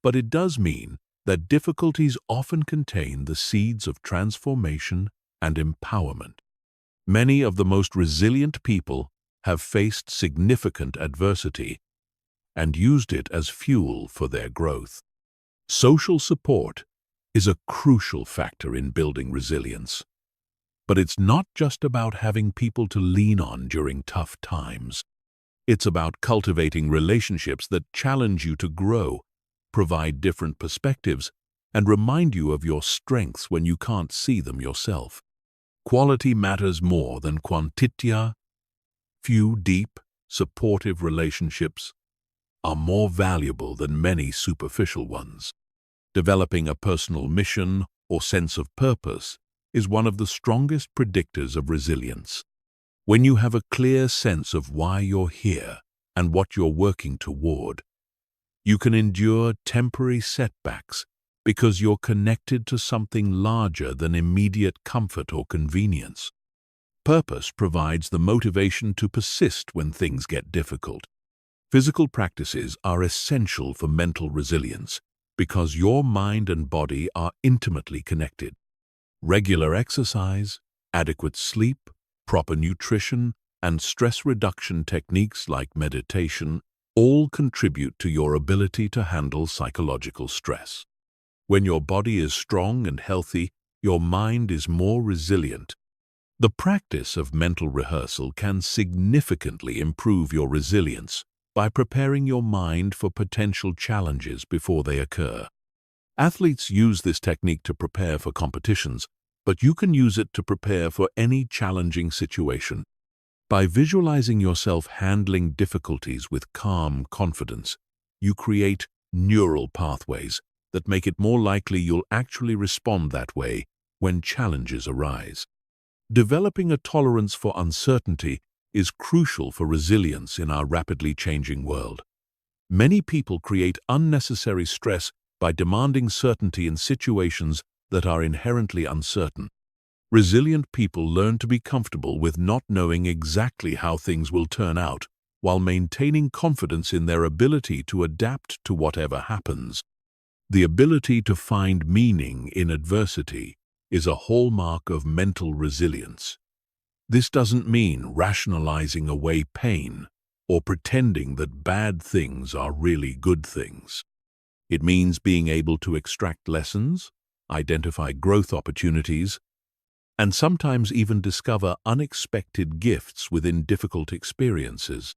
but it does mean that difficulties often contain the seeds of transformation and empowerment. Many of the most resilient people have faced significant adversity and used it as fuel for their growth. Social support is a crucial factor in building resilience. But it's not just about having people to lean on during tough times. It's about cultivating relationships that challenge you to grow, provide different perspectives, and remind you of your strengths when you can't see them yourself. Quality matters more than quantità. Few deep, supportive relationships are more valuable than many superficial ones. Developing a personal mission or sense of purpose is one of the strongest predictors of resilience. When you have a clear sense of why you're here and what you're working toward, you can endure temporary setbacks because you're connected to something larger than immediate comfort or convenience. Purpose provides the motivation to persist when things get difficult. Physical practices are essential for mental resilience because your mind and body are intimately connected. Regular exercise, adequate sleep, proper nutrition, and stress reduction techniques like meditation all contribute to your ability to handle psychological stress. When your body is strong and healthy, your mind is more resilient. The practice of mental rehearsal can significantly improve your resilience by preparing your mind for potential challenges before they occur. Athletes use this technique to prepare for competitions, but you can use it to prepare for any challenging situation. By visualizing yourself handling difficulties with calm confidence, you create neural pathways that make it more likely you'll actually respond that way when challenges arise. Developing a tolerance for uncertainty is crucial for resilience in our rapidly changing world. Many people create unnecessary stress by demanding certainty in situations that are inherently uncertain. Resilient people learn to be comfortable with not knowing exactly how things will turn out, while maintaining confidence in their ability to adapt to whatever happens. The ability to find meaning in adversity is a hallmark of mental resilience. This doesn't mean rationalizing away pain or pretending that bad things are really good things. It means being able to extract lessons, identify growth opportunities, and sometimes even discover unexpected gifts within difficult experiences.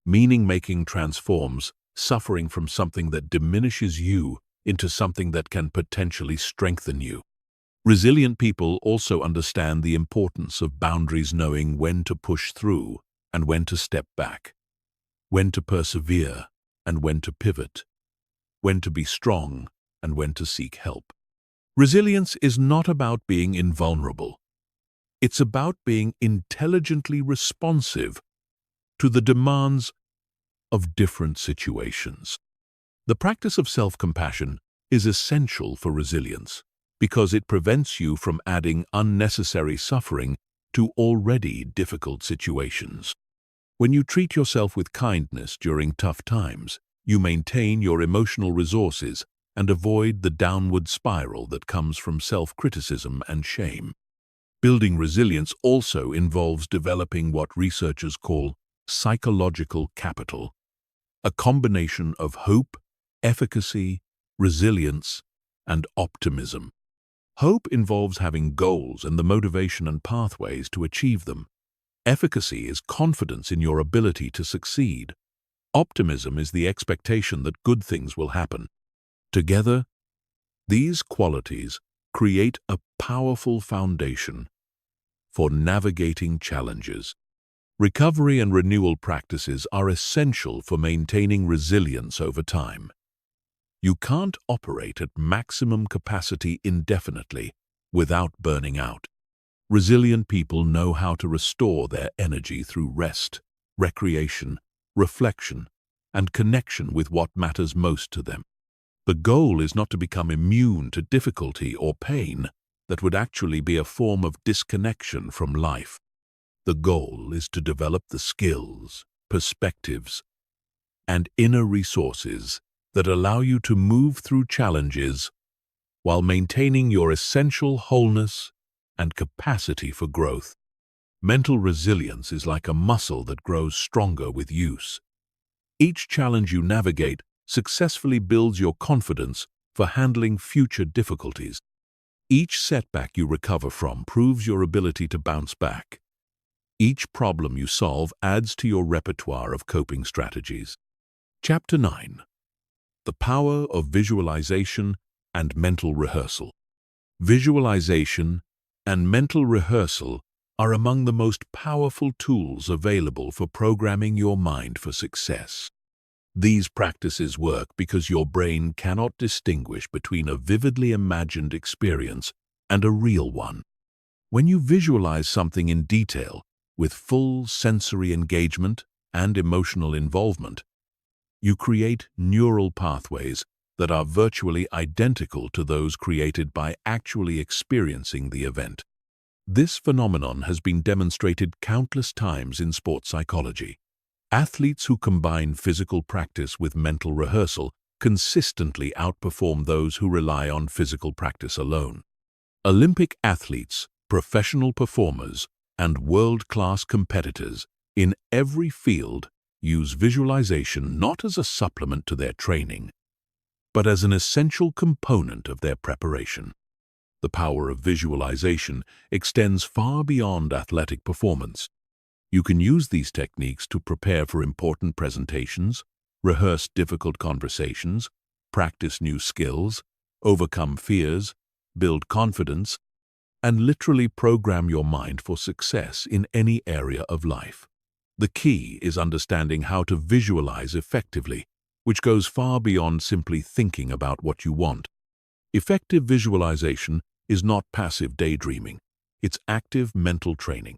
Meaning-making transforms suffering from something that diminishes you into something that can potentially strengthen you. Resilient people also understand the importance of boundaries, knowing when to push through and when to step back, when to persevere and when to pivot, when to be strong and when to seek help. Resilience is not about being invulnerable. It's about being intelligently responsive to the demands of different situations. The practice of self-compassion is essential for resilience because it prevents you from adding unnecessary suffering to already difficult situations. When you treat yourself with kindness during tough times, you maintain your emotional resources and avoid the downward spiral that comes from self-criticism and shame. Building resilience also involves developing what researchers call psychological capital, a combination of hope, efficacy, resilience, and optimism. Hope involves having goals and the motivation and pathways to achieve them. Efficacy is confidence in your ability to succeed. Optimism is the expectation that good things will happen. Together, these qualities create a powerful foundation for navigating challenges. Recovery and renewal practices are essential for maintaining resilience over time. You can't operate at maximum capacity indefinitely without burning out. Resilient people know how to restore their energy through rest, recreation, reflection, and connection with what matters most to them. The goal is not to become immune to difficulty or pain that would actually be a form of disconnection from life. The goal is to develop the skills, perspectives, and inner resources that allow you to move through challenges while maintaining your essential wholeness and capacity for growth. Mental resilience is like a muscle that grows stronger with use. Each challenge you navigate successfully builds your confidence for handling future difficulties. Each setback you recover from proves your ability to bounce back. Each problem you solve adds to your repertoire of coping strategies. Chapter 9. The Power of Visualization and Mental Rehearsal. Visualization and mental rehearsal are among the most powerful tools available for programming your mind for success. These practices work because your brain cannot distinguish between a vividly imagined experience and a real one. When you visualize something in detail, with full sensory engagement and emotional involvement, you create neural pathways that are virtually identical to those created by actually experiencing the event. This phenomenon has been demonstrated countless times in sports psychology. Athletes who combine physical practice with mental rehearsal consistently outperform those who rely on physical practice alone. Olympic athletes, professional performers, and world-class competitors in every field use visualization not as a supplement to their training, but as an essential component of their preparation. The power of visualization extends far beyond athletic performance. You can use these techniques to prepare for important presentations, rehearse difficult conversations, practice new skills, overcome fears, build confidence, and literally program your mind for success in any area of life. The key is understanding how to visualize effectively, which goes far beyond simply thinking about what you want. Effective visualization is not passive daydreaming. It's active mental training.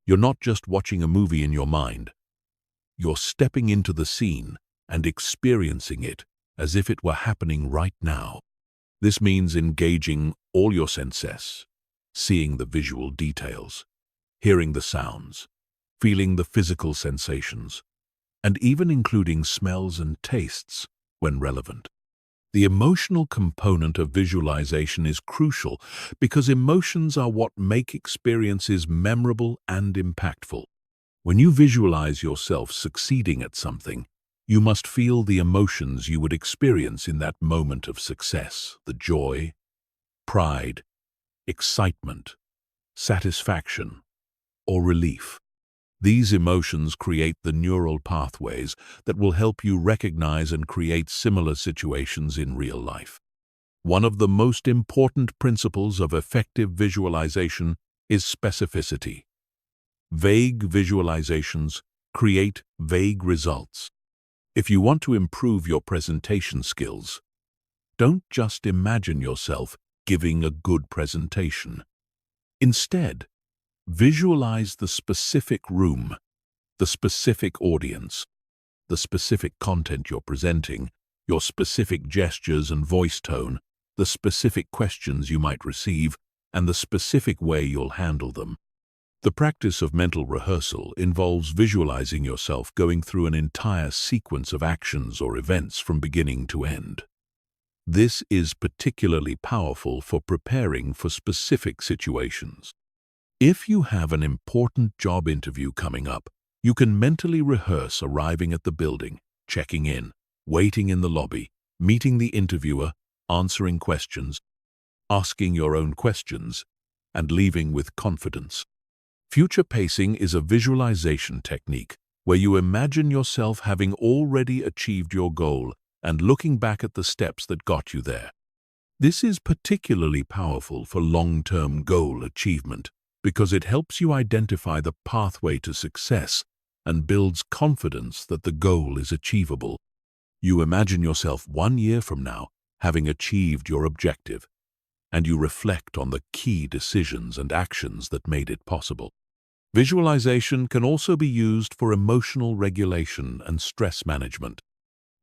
You're not just watching a movie in your mind. You're stepping into the scene and experiencing it as if it were happening right now. This means engaging all your senses, seeing the visual details, hearing the sounds, feeling the physical sensations, and even including smells and tastes when relevant. The emotional component of visualization is crucial because emotions are what make experiences memorable and impactful. When you visualize yourself succeeding at something, you must feel the emotions you would experience in that moment of success: the joy, pride, excitement, satisfaction, or relief. These emotions create the neural pathways that will help you recognize and create similar situations in real life. One of the most important principles of effective visualization is specificity. Vague visualizations create vague results. If you want to improve your presentation skills, don't just imagine yourself giving a good presentation. Instead, visualize the specific room, the specific audience, the specific content you're presenting, your specific gestures and voice tone, the specific questions you might receive, and the specific way you'll handle them. The practice of mental rehearsal involves visualizing yourself going through an entire sequence of actions or events from beginning to end. This is particularly powerful for preparing for specific situations. If you have an important job interview coming up, you can mentally rehearse arriving at the building, checking in, waiting in the lobby, meeting the interviewer, answering questions, asking your own questions, and leaving with confidence. Future pacing is a visualization technique where you imagine yourself having already achieved your goal and looking back at the steps that got you there. This is particularly powerful for long-term goal achievement because it helps you identify the pathway to success and builds confidence that the goal is achievable. You imagine yourself 1 year from now having achieved your objective, and you reflect on the key decisions and actions that made it possible. Visualization can also be used for emotional regulation and stress management.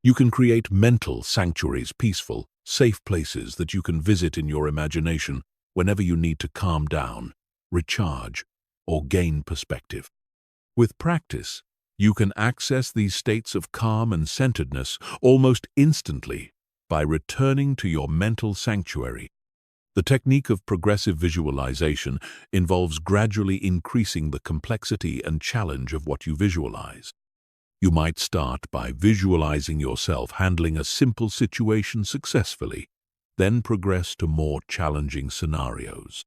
You can create mental sanctuaries, peaceful, safe places that you can visit in your imagination whenever you need to calm down, recharge, or gain perspective. With practice, you can access these states of calm and centeredness almost instantly by returning to your mental sanctuary. The technique of progressive visualization involves gradually increasing the complexity and challenge of what you visualize. You might start by visualizing yourself handling a simple situation successfully, then progress to more challenging scenarios.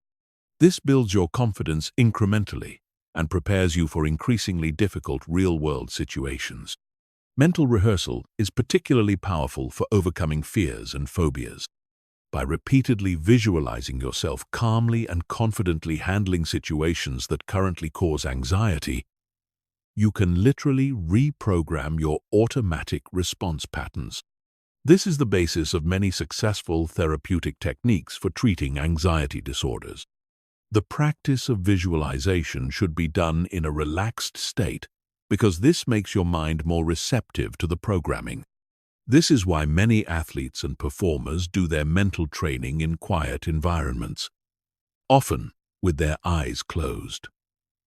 This builds your confidence incrementally and prepares you for increasingly difficult real-world situations. Mental rehearsal is particularly powerful for overcoming fears and phobias. By repeatedly visualizing yourself calmly and confidently handling situations that currently cause anxiety, you can literally reprogram your automatic response patterns. This is the basis of many successful therapeutic techniques for treating anxiety disorders. The practice of visualization should be done in a relaxed state because this makes your mind more receptive to the programming. This is why many athletes and performers do their mental training in quiet environments, often with their eyes closed,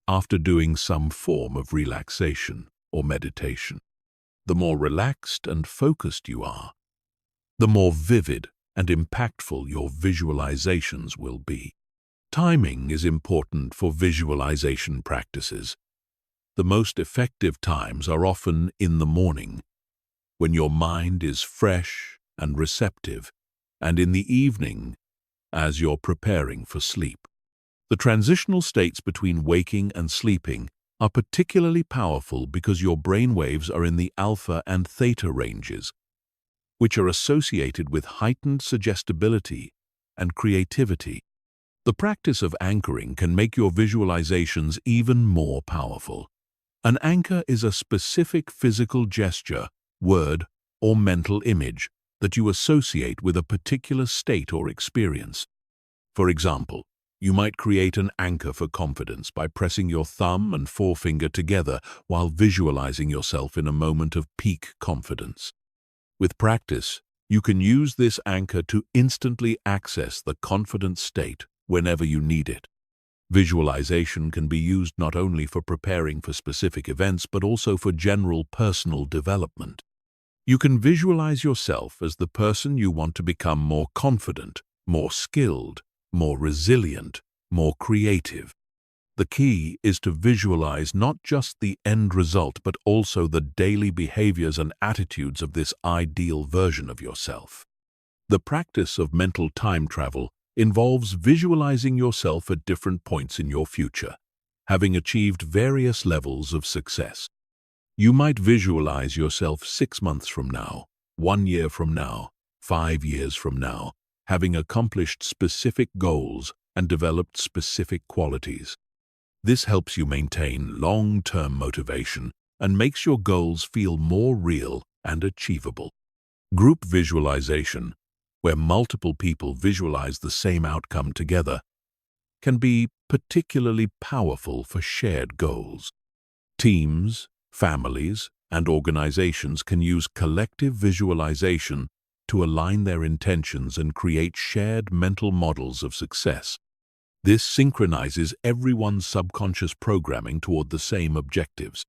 after doing some form of relaxation or meditation. The more relaxed and focused you are, the more vivid and impactful your visualizations will be. Timing is important for visualization practices. The most effective times are often in the morning, when your mind is fresh and receptive, and in the evening, as you're preparing for sleep. The transitional states between waking and sleeping are particularly powerful because your brain waves are in the alpha and theta ranges, which are associated with heightened suggestibility and creativity. The practice of anchoring can make your visualizations even more powerful. An anchor is a specific physical gesture, word, or mental image that you associate with a particular state or experience. For example, you might create an anchor for confidence by pressing your thumb and forefinger together while visualizing yourself in a moment of peak confidence. With practice, you can use this anchor to instantly access the confident state whenever you need it. Visualization can be used not only for preparing for specific events but also for general personal development. You can visualize yourself as the person you want to become: more confident, more skilled, more resilient, more creative. The key is to visualize not just the end result but also the daily behaviors and attitudes of this ideal version of yourself. The practice of mental time travel involves visualizing yourself at different points in your future, having achieved various levels of success. You might visualize yourself 6 months from now, 1 year from now, 5 years from now, having accomplished specific goals and developed specific qualities. This helps you maintain long-term motivation and makes your goals feel more real and achievable. Group visualization, where multiple people visualize the same outcome together, can be particularly powerful for shared goals. Teams, families, and organizations can use collective visualization to align their intentions and create shared mental models of success. This synchronizes everyone's subconscious programming toward the same objectives.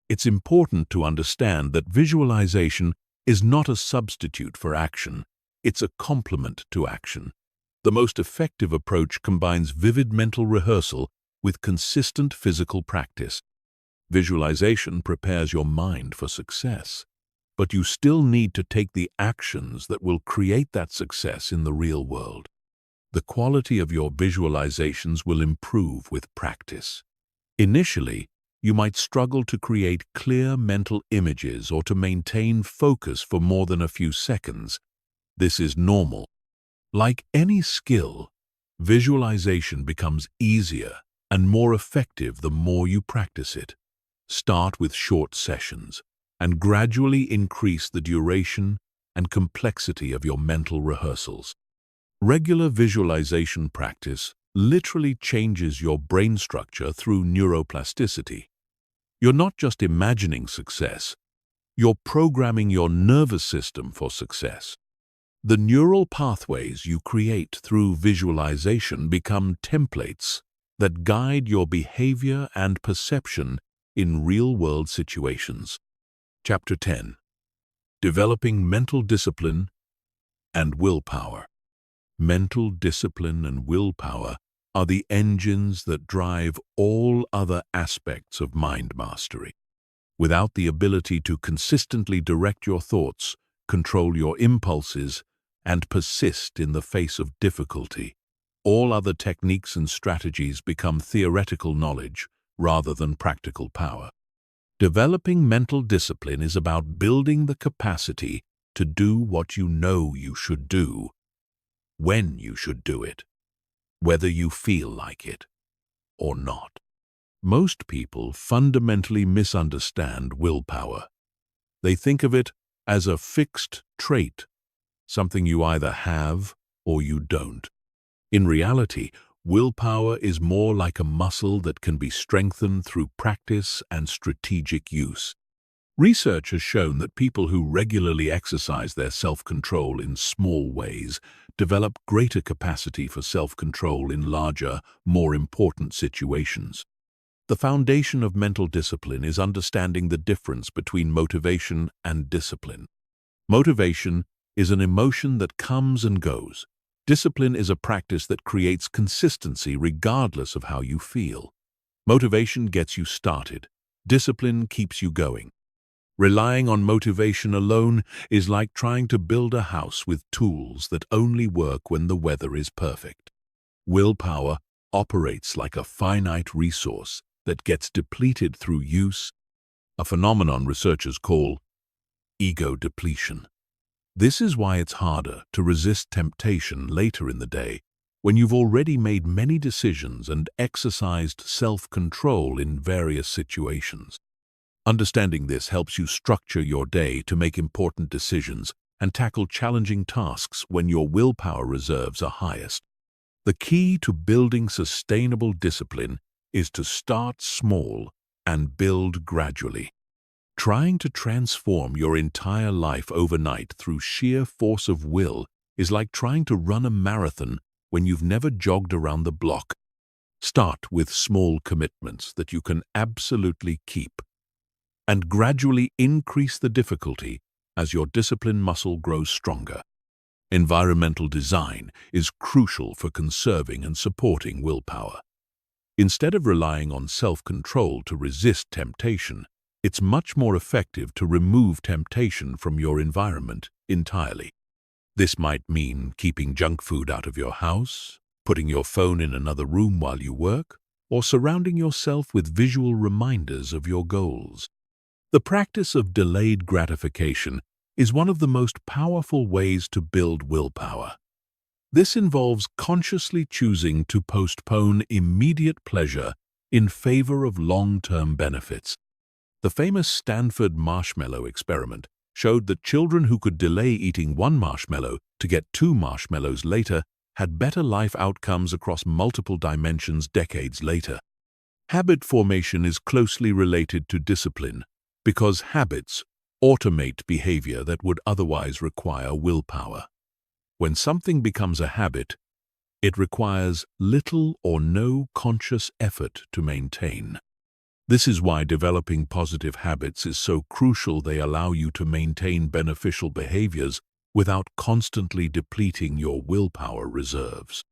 It's important to understand that visualization is not a substitute for action. It's a complement to action. The most effective approach combines vivid mental rehearsal with consistent physical practice. Visualization prepares your mind for success, but you still need to take the actions that will create that success in the real world. The quality of your visualizations will improve with practice. Initially, you might struggle to create clear mental images or to maintain focus for more than a few seconds. This is normal. Like any skill, visualization becomes easier and more effective the more you practice it. Start with short sessions and gradually increase the duration and complexity of your mental rehearsals. Regular visualization practice literally changes your brain structure through neuroplasticity. You're not just imagining success, you're programming your nervous system for success. The neural pathways you create through visualization become templates that guide your behavior and perception in real-world situations. Chapter 10. Developing Mental Discipline and Willpower. Mental discipline and willpower are the engines that drive all other aspects of mind mastery. Without the ability to consistently direct your thoughts, control your impulses, and persist in the face of difficulty, all other techniques and strategies become theoretical knowledge rather than practical power. Developing mental discipline is about building the capacity to do what you know you should do, when you should do it, whether you feel like it or not. Most people fundamentally misunderstand willpower. They think of it as a fixed trait, something you either have or you don't. In reality, willpower is more like a muscle that can be strengthened through practice and strategic use. Research has shown that people who regularly exercise their self-control in small ways develop greater capacity for self-control in larger, more important situations. The foundation of mental discipline is understanding the difference between motivation and discipline. Motivation is an emotion that comes and goes. Discipline is a practice that creates consistency regardless of how you feel. Motivation gets you started. Discipline keeps you going. Relying on motivation alone is like trying to build a house with tools that only work when the weather is perfect. Willpower operates like a finite resource that gets depleted through use, a phenomenon researchers call ego depletion. This is why it's harder to resist temptation later in the day when you've already made many decisions and exercised self-control in various situations. Understanding this helps you structure your day to make important decisions and tackle challenging tasks when your willpower reserves are highest. The key to building sustainable discipline is to start small and build gradually. Trying to transform your entire life overnight through sheer force of will is like trying to run a marathon when you've never jogged around the block. Start with small commitments that you can absolutely keep, and gradually increase the difficulty as your discipline muscle grows stronger. Environmental design is crucial for conserving and supporting willpower. Instead of relying on self-control to resist temptation, it's much more effective to remove temptation from your environment entirely. This might mean keeping junk food out of your house, putting your phone in another room while you work, or surrounding yourself with visual reminders of your goals. The practice of delayed gratification is one of the most powerful ways to build willpower. This involves consciously choosing to postpone immediate pleasure in favor of long-term benefits. The famous Stanford marshmallow experiment showed that children who could delay eating one marshmallow to get 2 marshmallows later had better life outcomes across multiple dimensions decades later. Habit formation is closely related to discipline because habits automate behavior that would otherwise require willpower. When something becomes a habit, it requires little or no conscious effort to maintain. This is why developing positive habits is so crucial. They allow you to maintain beneficial behaviors without constantly depleting your willpower reserves.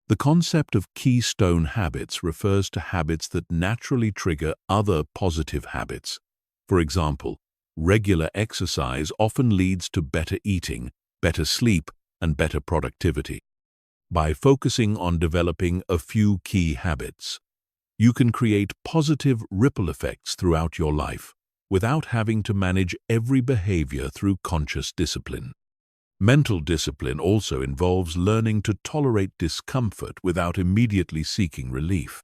The concept of keystone habits refers to habits that naturally trigger other positive habits. For example, regular exercise often leads to better eating, better sleep, and better productivity. By focusing on developing a few key habits, you can create positive ripple effects throughout your life without having to manage every behavior through conscious discipline. Mental discipline also involves learning to tolerate discomfort without immediately seeking relief.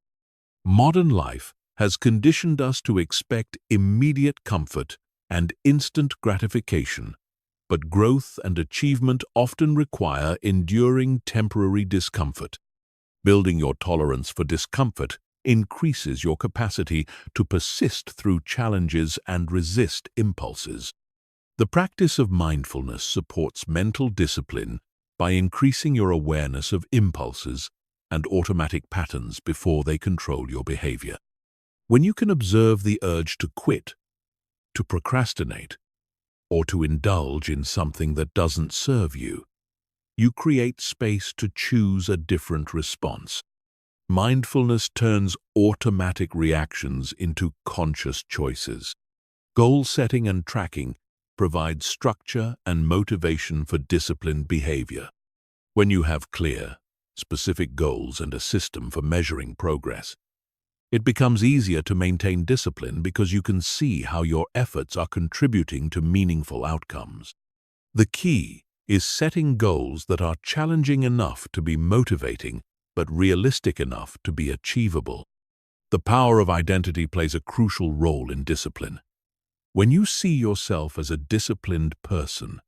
Modern life has conditioned us to expect immediate comfort and instant gratification, but growth and achievement often require enduring temporary discomfort. Building your tolerance for discomfort increases your capacity to persist through challenges and resist impulses. The practice of mindfulness supports mental discipline by increasing your awareness of impulses and automatic patterns before they control your behavior. When you can observe the urge to quit, to procrastinate, or to indulge in something that doesn't serve you, you create space to choose a different response. Mindfulness turns automatic reactions into conscious choices. Goal setting and tracking provide structure and motivation for disciplined behavior. When you have clear, specific goals and a system for measuring progress, it becomes easier to maintain discipline because you can see how your efforts are contributing to meaningful outcomes. The key is setting goals that are challenging enough to be motivating but realistic enough to be achievable. The power of identity plays a crucial role in discipline. When you see yourself as a disciplined person,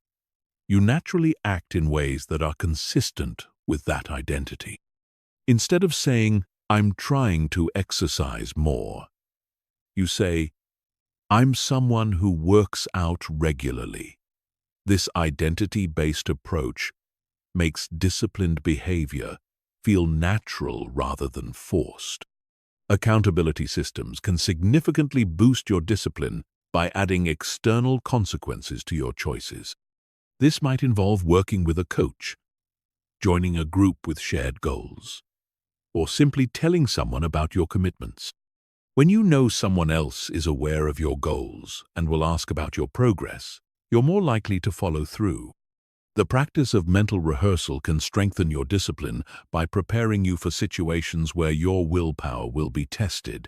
you naturally act in ways that are consistent with that identity. Instead of saying, "I'm trying to exercise more," you say, "I'm someone who works out regularly." This identity-based approach makes disciplined behavior feel natural rather than forced. Accountability systems can significantly boost your discipline by adding external consequences to your choices. This might involve working with a coach, joining a group with shared goals, or simply telling someone about your commitments. When you know someone else is aware of your goals and will ask about your progress, you're more likely to follow through. The practice of mental rehearsal can strengthen your discipline by preparing you for situations where your willpower will be tested.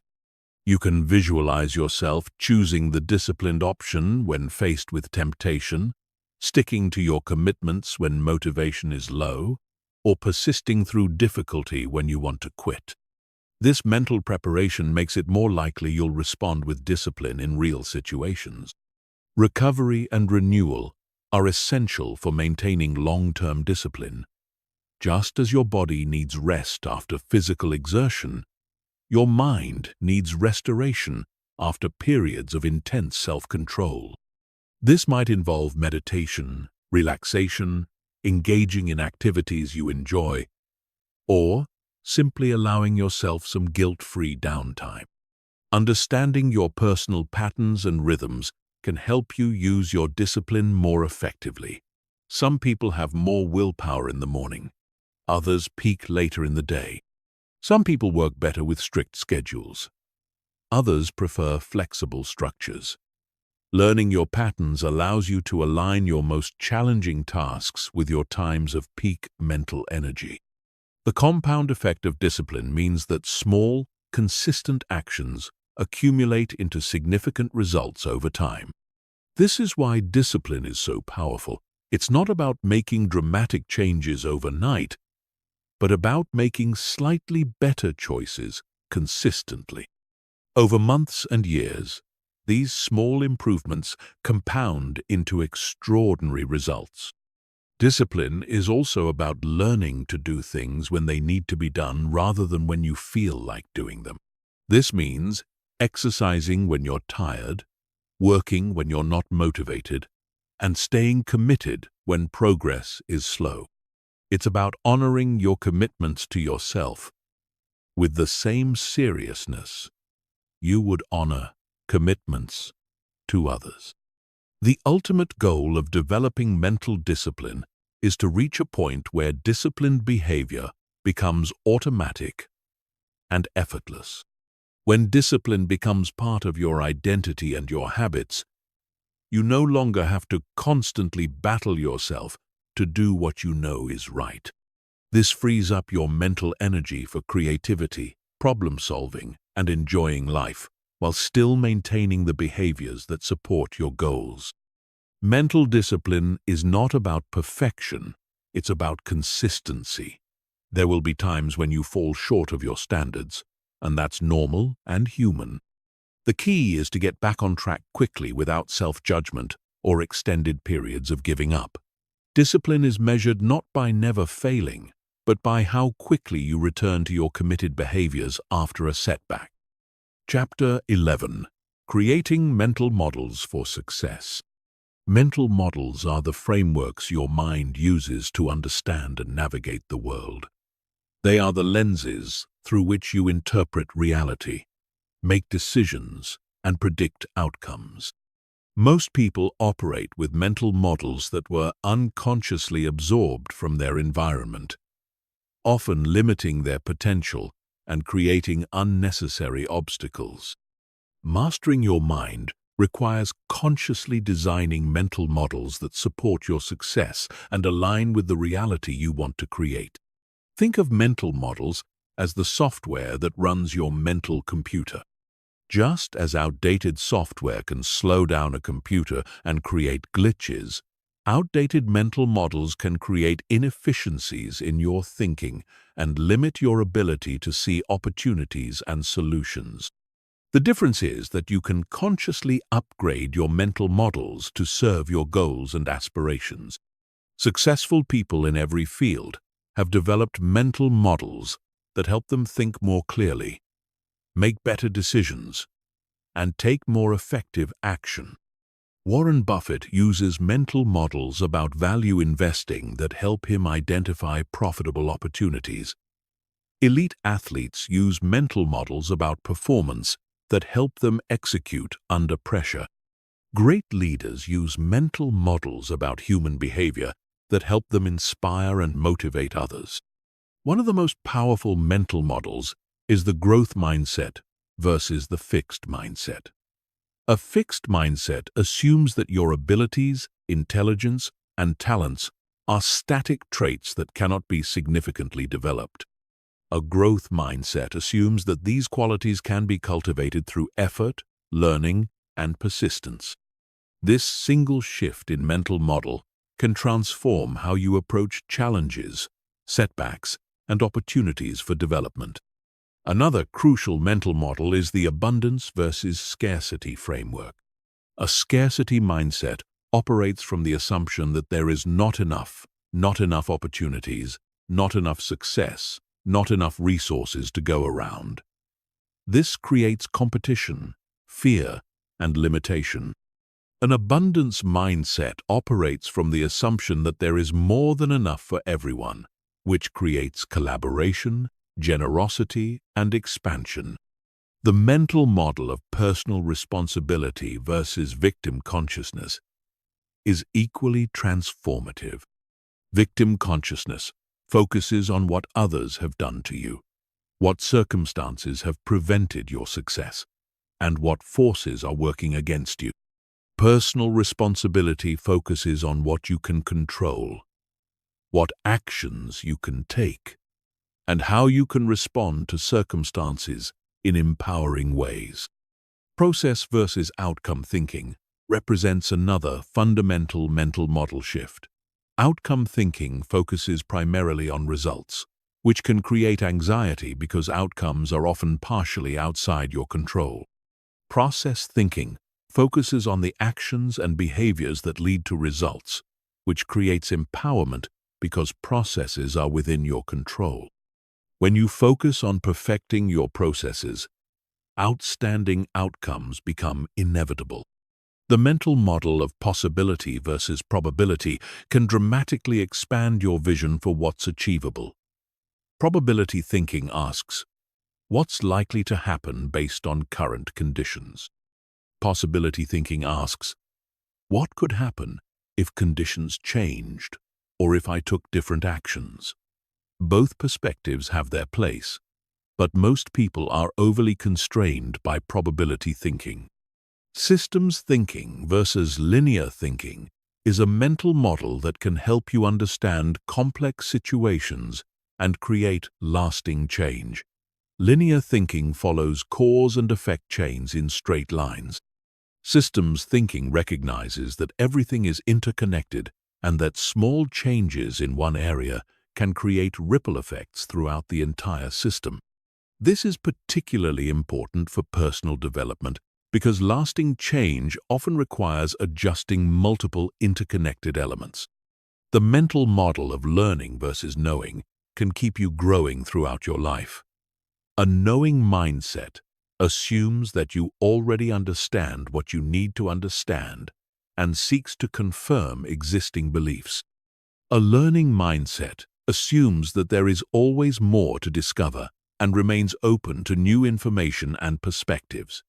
You can visualize yourself choosing the disciplined option when faced with temptation, sticking to your commitments when motivation is low, or persisting through difficulty when you want to quit. This mental preparation makes it more likely you'll respond with discipline in real situations. Recovery and renewal are essential for maintaining long-term discipline. Just as your body needs rest after physical exertion, your mind needs restoration after periods of intense self-control. This might involve meditation, relaxation, engaging in activities you enjoy, or simply allowing yourself some guilt-free downtime. Understanding your personal patterns and rhythms can help you use your discipline more effectively. Some people have more willpower in the morning. Others peak later in the day. Some people work better with strict schedules. Others prefer flexible structures. Learning your patterns allows you to align your most challenging tasks with your times of peak mental energy. The compound effect of discipline means that small, consistent actions accumulate into significant results over time. This is why discipline is so powerful. It's not about making dramatic changes overnight, but about making slightly better choices consistently. Over months and years, these small improvements compound into extraordinary results. Discipline is also about learning to do things when they need to be done rather than when you feel like doing them. This means exercising when you're tired, working when you're not motivated, and staying committed when progress is slow. It's about honoring your commitments to yourself with the same seriousness you would honor commitments to others. The ultimate goal of developing mental discipline is to reach a point where disciplined behavior becomes automatic and effortless. When discipline becomes part of your identity and your habits, you no longer have to constantly battle yourself to do what you know is right. This frees up your mental energy for creativity, problem-solving, and enjoying life, while still maintaining the behaviors that support your goals. Mental discipline is not about perfection, it's about consistency. There will be times when you fall short of your standards, and that's normal and human. The key is to get back on track quickly without self-judgment or extended periods of giving up. Discipline is measured not by never failing, but by how quickly you return to your committed behaviors after a setback. Chapter 11. Creating Mental Models for Success. Mental models are the frameworks your mind uses to understand and navigate the world. They are the lenses through which you interpret reality, make decisions, and predict outcomes. Most people operate with mental models that were unconsciously absorbed from their environment, often limiting their potential and creating unnecessary obstacles. Mastering your mind requires consciously designing mental models that support your success and align with the reality you want to create. Think of mental models as the software that runs your mental computer. Just as outdated software can slow down a computer and create glitches, outdated mental models can create inefficiencies in your thinking and limit your ability to see opportunities and solutions. The difference is that you can consciously upgrade your mental models to serve your goals and aspirations. Successful people in every field have developed mental models that help them think more clearly, make better decisions, and take more effective action. Warren Buffett uses mental models about value investing that help him identify profitable opportunities. Elite athletes use mental models about performance that help them execute under pressure. Great leaders use mental models about human behavior that help them inspire and motivate others. One of the most powerful mental models is the growth mindset versus the fixed mindset. A fixed mindset assumes that your abilities, intelligence, and talents are static traits that cannot be significantly developed. A growth mindset assumes that these qualities can be cultivated through effort, learning, and persistence. This single shift in mental model can transform how you approach challenges, setbacks, and opportunities for development. Another crucial mental model is the abundance versus scarcity framework. A scarcity mindset operates from the assumption that there is not enough opportunities, not enough success, not enough resources to go around. This creates competition, fear, and limitation. An abundance mindset operates from the assumption that there is more than enough for everyone, which creates collaboration, generosity, and expansion. The mental model of personal responsibility versus victim consciousness is equally transformative. Victim consciousness focuses on what others have done to you, what circumstances have prevented your success, and what forces are working against you. Personal responsibility focuses on what you can control, what actions you can take, and how you can respond to circumstances in empowering ways. Process versus outcome thinking represents another fundamental mental model shift. Outcome thinking focuses primarily on results, which can create anxiety because outcomes are often partially outside your control. Process thinking focuses on the actions and behaviors that lead to results, which creates empowerment because processes are within your control. When you focus on perfecting your processes, outstanding outcomes become inevitable. The mental model of possibility versus probability can dramatically expand your vision for what's achievable. Probability thinking asks, what's likely to happen based on current conditions? Possibility thinking asks, what could happen if conditions changed or if I took different actions? Both perspectives have their place, but most people are overly constrained by probability thinking. Systems thinking versus linear thinking is a mental model that can help you understand complex situations and create lasting change. Linear thinking follows cause and effect chains in straight lines. Systems thinking recognizes that everything is interconnected and that small changes in one area can create ripple effects throughout the entire system. This is particularly important for personal development because lasting change often requires adjusting multiple interconnected elements. The mental model of learning versus knowing can keep you growing throughout your life. A knowing mindset assumes that you already understand what you need to understand and seeks to confirm existing beliefs. A learning mindset assumes that there is always more to discover and remains open to new information and perspectives.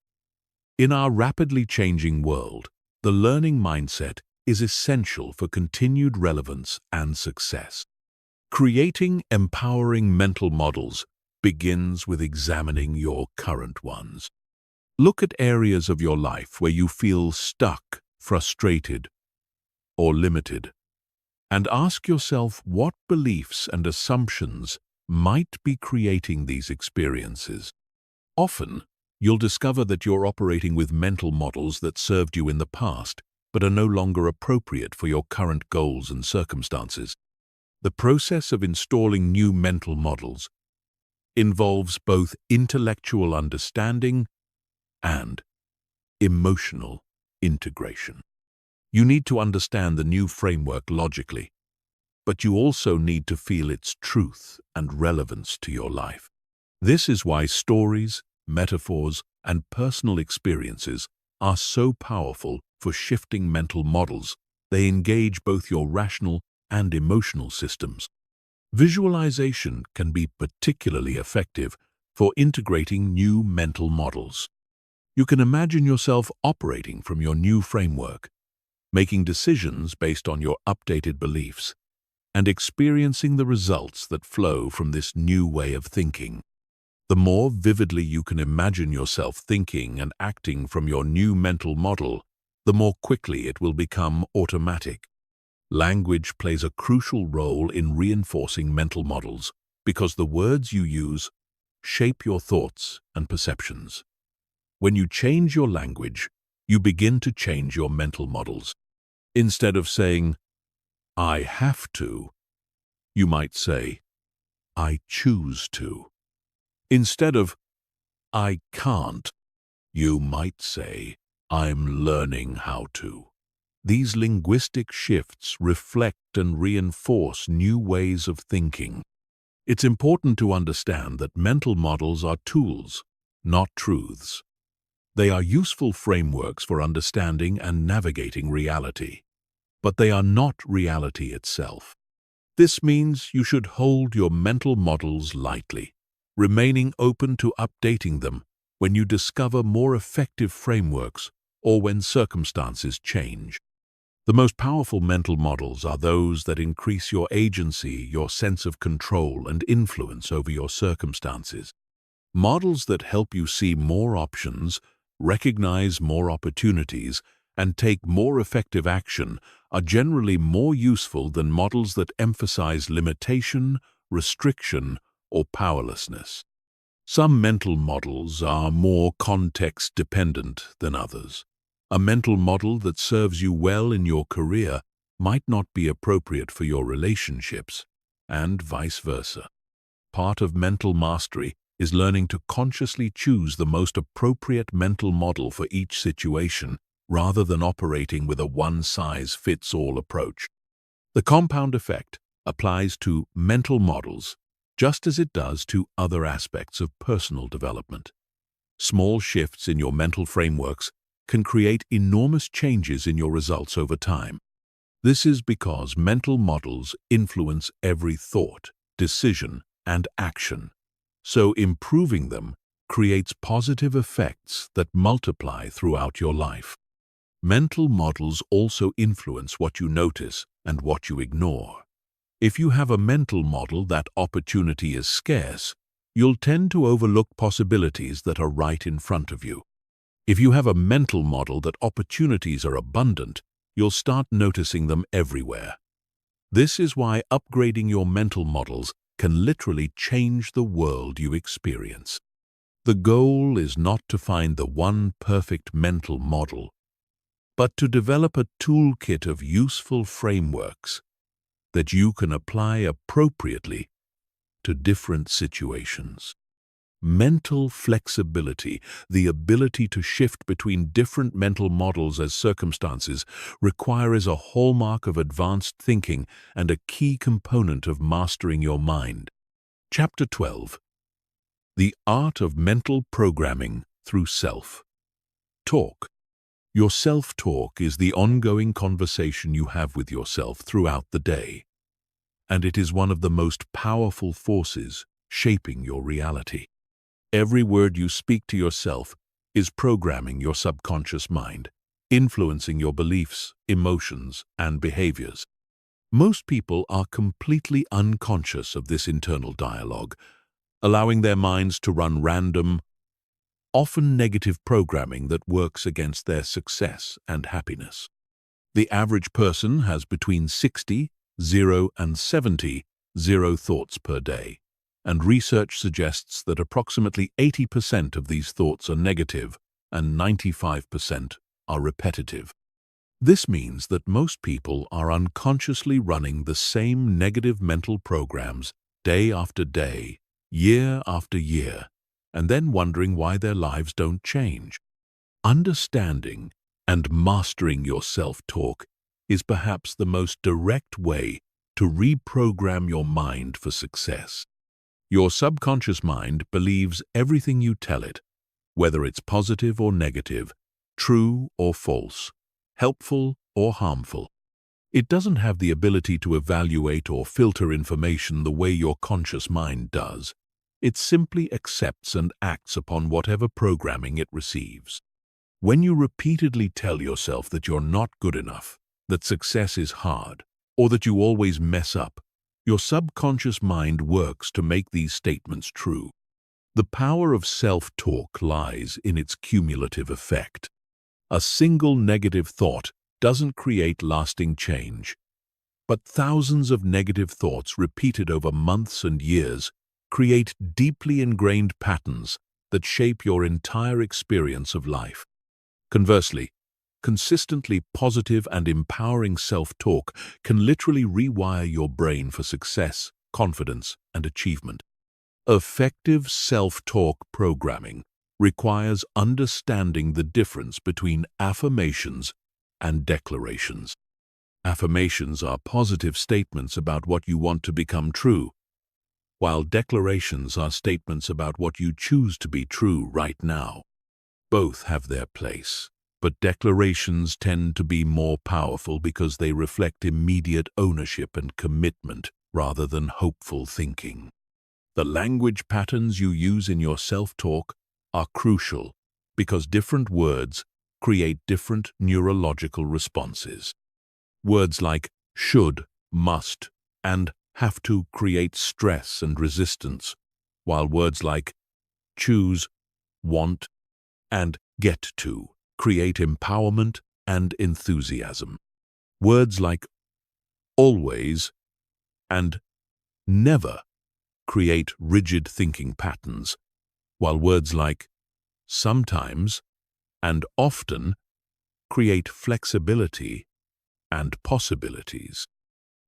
In our rapidly changing world, the learning mindset is essential for continued relevance and success. Creating empowering mental models begins with examining your current ones. Look at areas of your life where you feel stuck, frustrated, or limited, and ask yourself what beliefs and assumptions might be creating these experiences. Often, you'll discover that you're operating with mental models that served you in the past, but are no longer appropriate for your current goals and circumstances. The process of installing new mental models involves both intellectual understanding and emotional integration. You need to understand the new framework logically, but you also need to feel its truth and relevance to your life. This is why stories, metaphors, and personal experiences are so powerful for shifting mental models. They engage both your rational and emotional systems. Visualization can be particularly effective for integrating new mental models. You can imagine yourself operating from your new framework, making decisions based on your updated beliefs, and experiencing the results that flow from this new way of thinking. The more vividly you can imagine yourself thinking and acting from your new mental model, the more quickly it will become automatic. Language plays a crucial role in reinforcing mental models because the words you use shape your thoughts and perceptions. When you change your language, you begin to change your mental models. Instead of saying, "I have to," you might say, "I choose to." Instead of, "I can't," you might say, "I'm learning how to." These linguistic shifts reflect and reinforce new ways of thinking. It's important to understand that mental models are tools, not truths. They are useful frameworks for understanding and navigating reality, but they are not reality itself. This means you should hold your mental models lightly, remaining open to updating them when you discover more effective frameworks or when circumstances change. The most powerful mental models are those that increase your agency, your sense of control, and influence over your circumstances. Models that help you see more options, recognize more opportunities, and take more effective action are generally more useful than models that emphasize limitation, restriction, or powerlessness. Some mental models are more context-dependent than others. A mental model that serves you well in your career might not be appropriate for your relationships, and vice versa. Part of mental mastery is learning to consciously choose the most appropriate mental model for each situation, rather than operating with a one-size-fits-all approach. The compound effect applies to mental models just as it does to other aspects of personal development. Small shifts in your mental frameworks can create enormous changes in your results over time. This is because mental models influence every thought, decision, and action, so improving them creates positive effects that multiply throughout your life. Mental models also influence what you notice and what you ignore. If you have a mental model that opportunity is scarce, you'll tend to overlook possibilities that are right in front of you. If you have a mental model that opportunities are abundant, you'll start noticing them everywhere. This is why upgrading your mental models can literally change the world you experience. The goal is not to find the one perfect mental model, but to develop a toolkit of useful frameworks that you can apply appropriately to different situations. Mental flexibility, the ability to shift between different mental models as circumstances, requires a hallmark of advanced thinking and a key component of mastering your mind. Chapter 12. The Art of Mental Programming Through Self-Talk. Your self-talk is the ongoing conversation you have with yourself throughout the day, and it is one of the most powerful forces shaping your reality. Every word you speak to yourself is programming your subconscious mind, influencing your beliefs, emotions, and behaviors. Most people are completely unconscious of this internal dialogue, allowing their minds to run random, often negative programming that works against their success and happiness. The average person has between 60, 0, and 70, 0 thoughts per day. And research suggests that approximately 80% of these thoughts are negative and 95% are repetitive. This means that most people are unconsciously running the same negative mental programs day after day, year after year, and then wondering why their lives don't change. Understanding and mastering your self-talk is perhaps the most direct way to reprogram your mind for success. Your subconscious mind believes everything you tell it, whether it's positive or negative, true or false, helpful or harmful. It doesn't have the ability to evaluate or filter information the way your conscious mind does. It simply accepts and acts upon whatever programming it receives. When you repeatedly tell yourself that you're not good enough, that success is hard, or that you always mess up, your subconscious mind works to make these statements true. The power of self-talk lies in its cumulative effect. A single negative thought doesn't create lasting change, but thousands of negative thoughts repeated over months and years create deeply ingrained patterns that shape your entire experience of life. Conversely, consistently positive and empowering self-talk can literally rewire your brain for success, confidence, and achievement. Effective self-talk programming requires understanding the difference between affirmations and declarations. Affirmations are positive statements about what you want to become true, while declarations are statements about what you choose to be true right now. Both have their place, but declarations tend to be more powerful because they reflect immediate ownership and commitment rather than hopeful thinking. The language patterns you use in your self-talk are crucial because different words create different neurological responses. Words like should, must, and have to create stress and resistance, while words like choose, want, and get to create empowerment and enthusiasm. Words like always and never create rigid thinking patterns, while words like sometimes and often create flexibility and possibilities.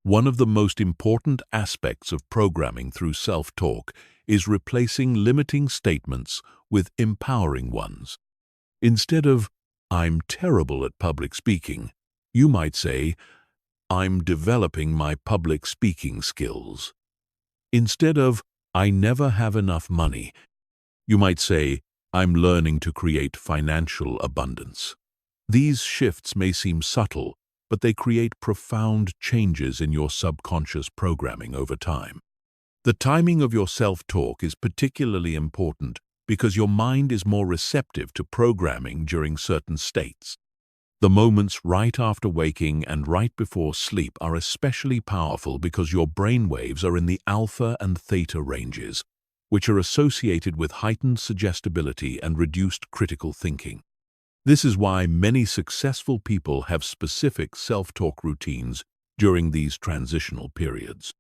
One of the most important aspects of programming through self-talk is replacing limiting statements with empowering ones. Instead of, "I'm terrible at public speaking," you might say, "I'm developing my public speaking skills." Instead of, "I never have enough money," you might say, "I'm learning to create financial abundance." These shifts may seem subtle, but they create profound changes in your subconscious programming over time. The timing of your self-talk is particularly important because your mind is more receptive to programming during certain states. The moments right after waking and right before sleep are especially powerful because your brain waves are in the alpha and theta ranges, which are associated with heightened suggestibility and reduced critical thinking. This is why many successful people have specific self-talk routines during these transitional periods.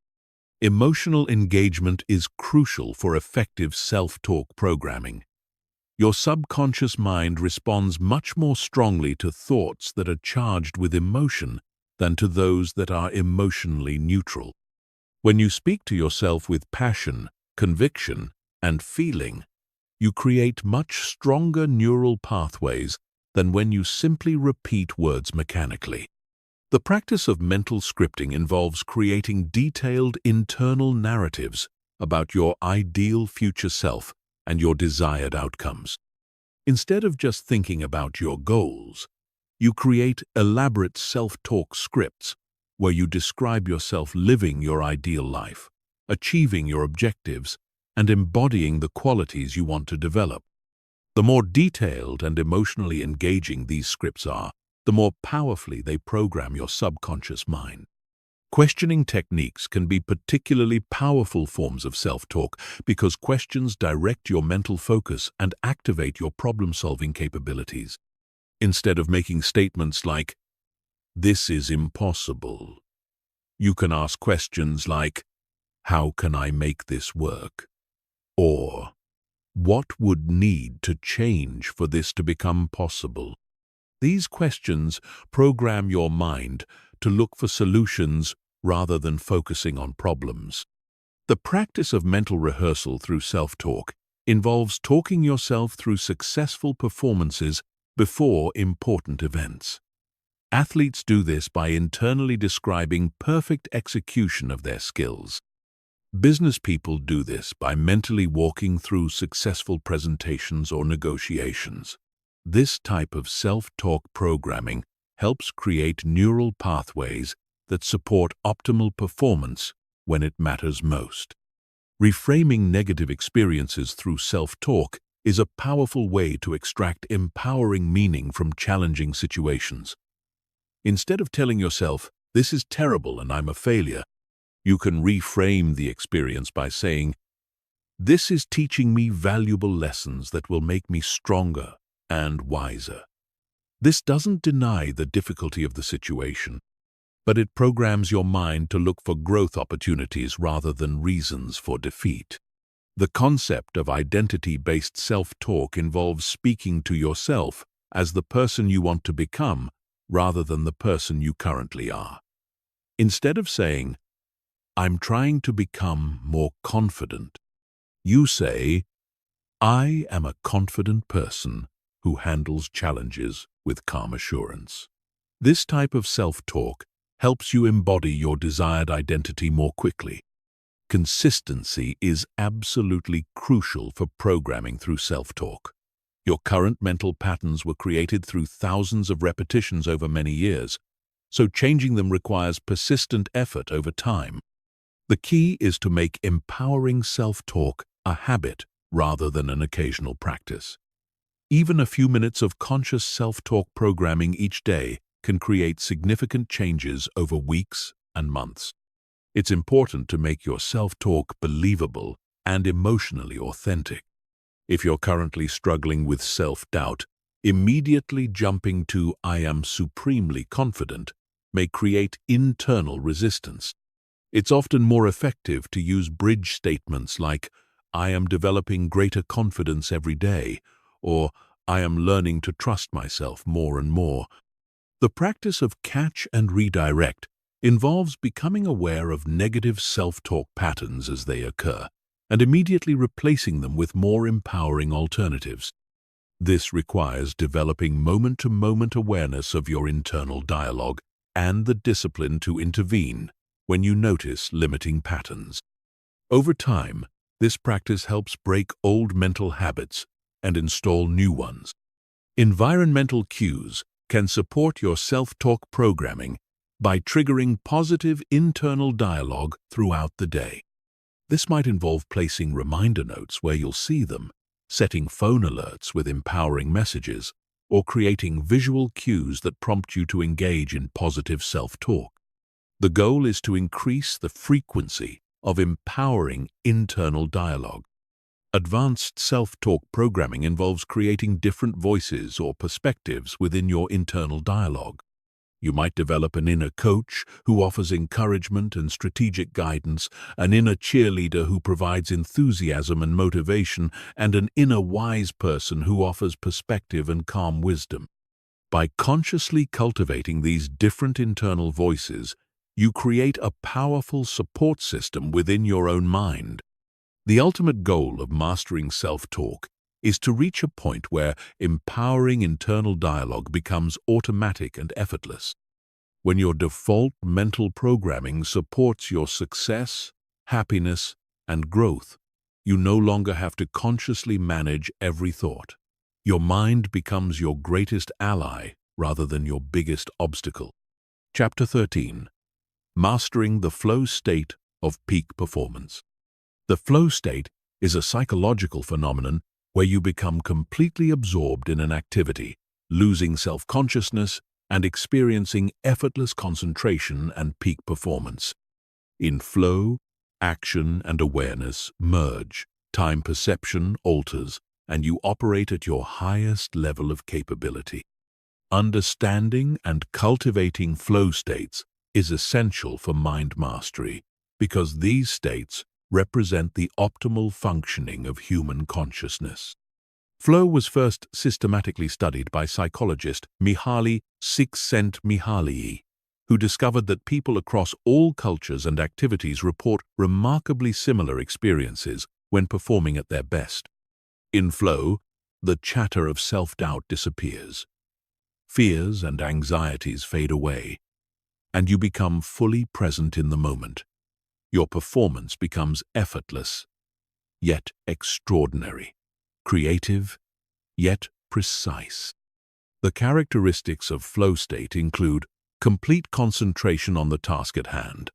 Emotional engagement is crucial for effective self-talk programming. Your subconscious mind responds much more strongly to thoughts that are charged with emotion than to those that are emotionally neutral. When you speak to yourself with passion, conviction, and feeling, you create much stronger neural pathways than when you simply repeat words mechanically. The practice of mental scripting involves creating detailed internal narratives about your ideal future self and your desired outcomes. Instead of just thinking about your goals, you create elaborate self-talk scripts where you describe yourself living your ideal life, achieving your objectives, and embodying the qualities you want to develop. The more detailed and emotionally engaging these scripts are, the more powerfully they program your subconscious mind. Questioning techniques can be particularly powerful forms of self-talk because questions direct your mental focus and activate your problem-solving capabilities. Instead of making statements like, "This is impossible," you can ask questions like, "How can I make this work?" Or, "What would need to change for this to become possible?" These questions program your mind to look for solutions rather than focusing on problems. The practice of mental rehearsal through self-talk involves talking yourself through successful performances before important events. Athletes do this by internally describing perfect execution of their skills. Business people do this by mentally walking through successful presentations or negotiations. This type of self-talk programming helps create neural pathways that support optimal performance when it matters most. Reframing negative experiences through self-talk is a powerful way to extract empowering meaning from challenging situations. Instead of telling yourself, "This is terrible and I'm a failure," you can reframe the experience by saying, "This is teaching me valuable lessons that will make me stronger and wiser." This doesn't deny the difficulty of the situation, but it programs your mind to look for growth opportunities rather than reasons for defeat. The concept of identity-based self-talk involves speaking to yourself as the person you want to become rather than the person you currently are. Instead of saying, "I'm trying to become more confident," you say, "I am a confident person who handles challenges with calm assurance." This type of self-talk helps you embody your desired identity more quickly. Consistency is absolutely crucial for programming through self-talk. Your current mental patterns were created through thousands of repetitions over many years, so changing them requires persistent effort over time. The key is to make empowering self-talk a habit rather than an occasional practice. Even a few minutes of conscious self-talk programming each day can create significant changes over weeks and months. It's important to make your self-talk believable and emotionally authentic. If you're currently struggling with self-doubt, immediately jumping to "I am supremely confident" may create internal resistance. It's often more effective to use bridge statements like "I am developing greater confidence every day," or "I am learning to trust myself more and more." The practice of catch and redirect involves becoming aware of negative self-talk patterns as they occur and immediately replacing them with more empowering alternatives. This requires developing moment-to-moment awareness of your internal dialogue and the discipline to intervene when you notice limiting patterns. Over time, this practice helps break old mental habits and install new ones. Environmental cues can support your self-talk programming by triggering positive internal dialogue throughout the day. This might involve placing reminder notes where you'll see them, setting phone alerts with empowering messages, or creating visual cues that prompt you to engage in positive self-talk. The goal is to increase the frequency of empowering internal dialogue. Advanced self-talk programming involves creating different voices or perspectives within your internal dialogue. You might develop an inner coach who offers encouragement and strategic guidance, an inner cheerleader who provides enthusiasm and motivation, and an inner wise person who offers perspective and calm wisdom. By consciously cultivating these different internal voices, you create a powerful support system within your own mind. The ultimate goal of mastering self-talk is to reach a point where empowering internal dialogue becomes automatic and effortless. When your default mental programming supports your success, happiness, and growth, you no longer have to consciously manage every thought. Your mind becomes your greatest ally rather than your biggest obstacle. Chapter 13. Mastering the flow state of peak performance. The flow state is a psychological phenomenon where you become completely absorbed in an activity, losing self-consciousness and experiencing effortless concentration and peak performance. In flow, action and awareness merge, time perception alters, and you operate at your highest level of capability. Understanding and cultivating flow states is essential for mind mastery because these states represent the optimal functioning of human consciousness. Flow was first systematically studied by psychologist Mihaly Csikszentmihalyi, who discovered that people across all cultures and activities report remarkably similar experiences when performing at their best. In flow, the chatter of self-doubt disappears. Fears and anxieties fade away, and you become fully present in the moment. Your performance becomes effortless, yet extraordinary, creative, yet precise. The characteristics of flow state include complete concentration on the task at hand,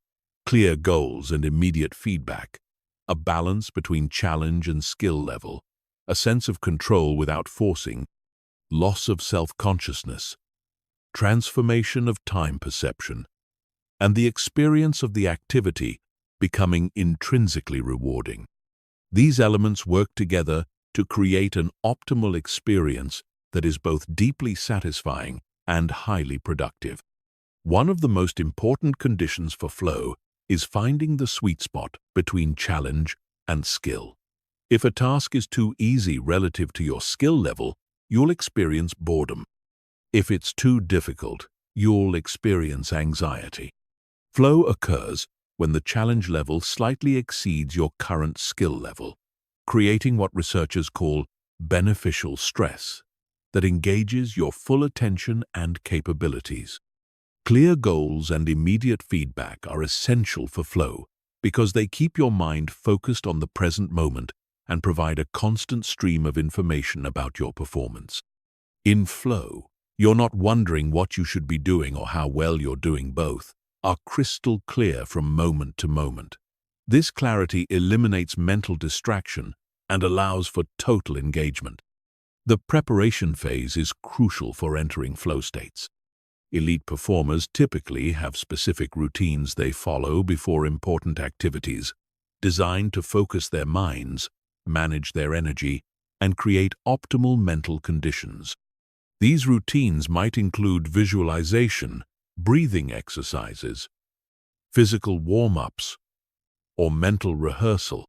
clear goals and immediate feedback, a balance between challenge and skill level, a sense of control without forcing, loss of self-consciousness, transformation of time perception, and the experience of the activity becoming intrinsically rewarding. These elements work together to create an optimal experience that is both deeply satisfying and highly productive. One of the most important conditions for flow is finding the sweet spot between challenge and skill. If a task is too easy relative to your skill level, you'll experience boredom. If it's too difficult, you'll experience anxiety. Flow occurs when the challenge level slightly exceeds your current skill level, creating what researchers call beneficial stress that engages your full attention and capabilities. Clear goals and immediate feedback are essential for flow because they keep your mind focused on the present moment and provide a constant stream of information about your performance. In flow, you're not wondering what you should be doing or how well you're doing. Both are crystal clear from moment to moment. This clarity eliminates mental distraction and allows for total engagement. The preparation phase is crucial for entering flow states. Elite performers typically have specific routines they follow before important activities, designed to focus their minds, manage their energy, and create optimal mental conditions. These routines might include visualization, breathing exercises, physical warm-ups, or mental rehearsal.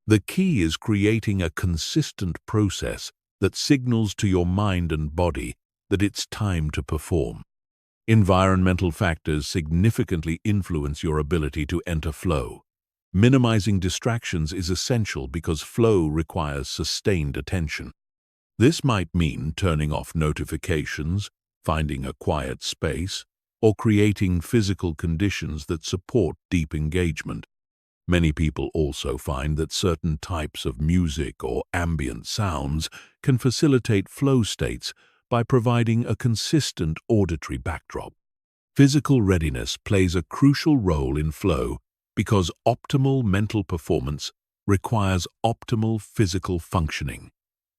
The key is creating a consistent process that signals to your mind and body that it's time to perform. Environmental factors significantly influence your ability to enter flow. Minimizing distractions is essential because flow requires sustained attention. This might mean turning off notifications, finding a quiet space, or creating physical conditions that support deep engagement. Many people also find that certain types of music or ambient sounds can facilitate flow states by providing a consistent auditory backdrop. Physical readiness plays a crucial role in flow because optimal mental performance requires optimal physical functioning.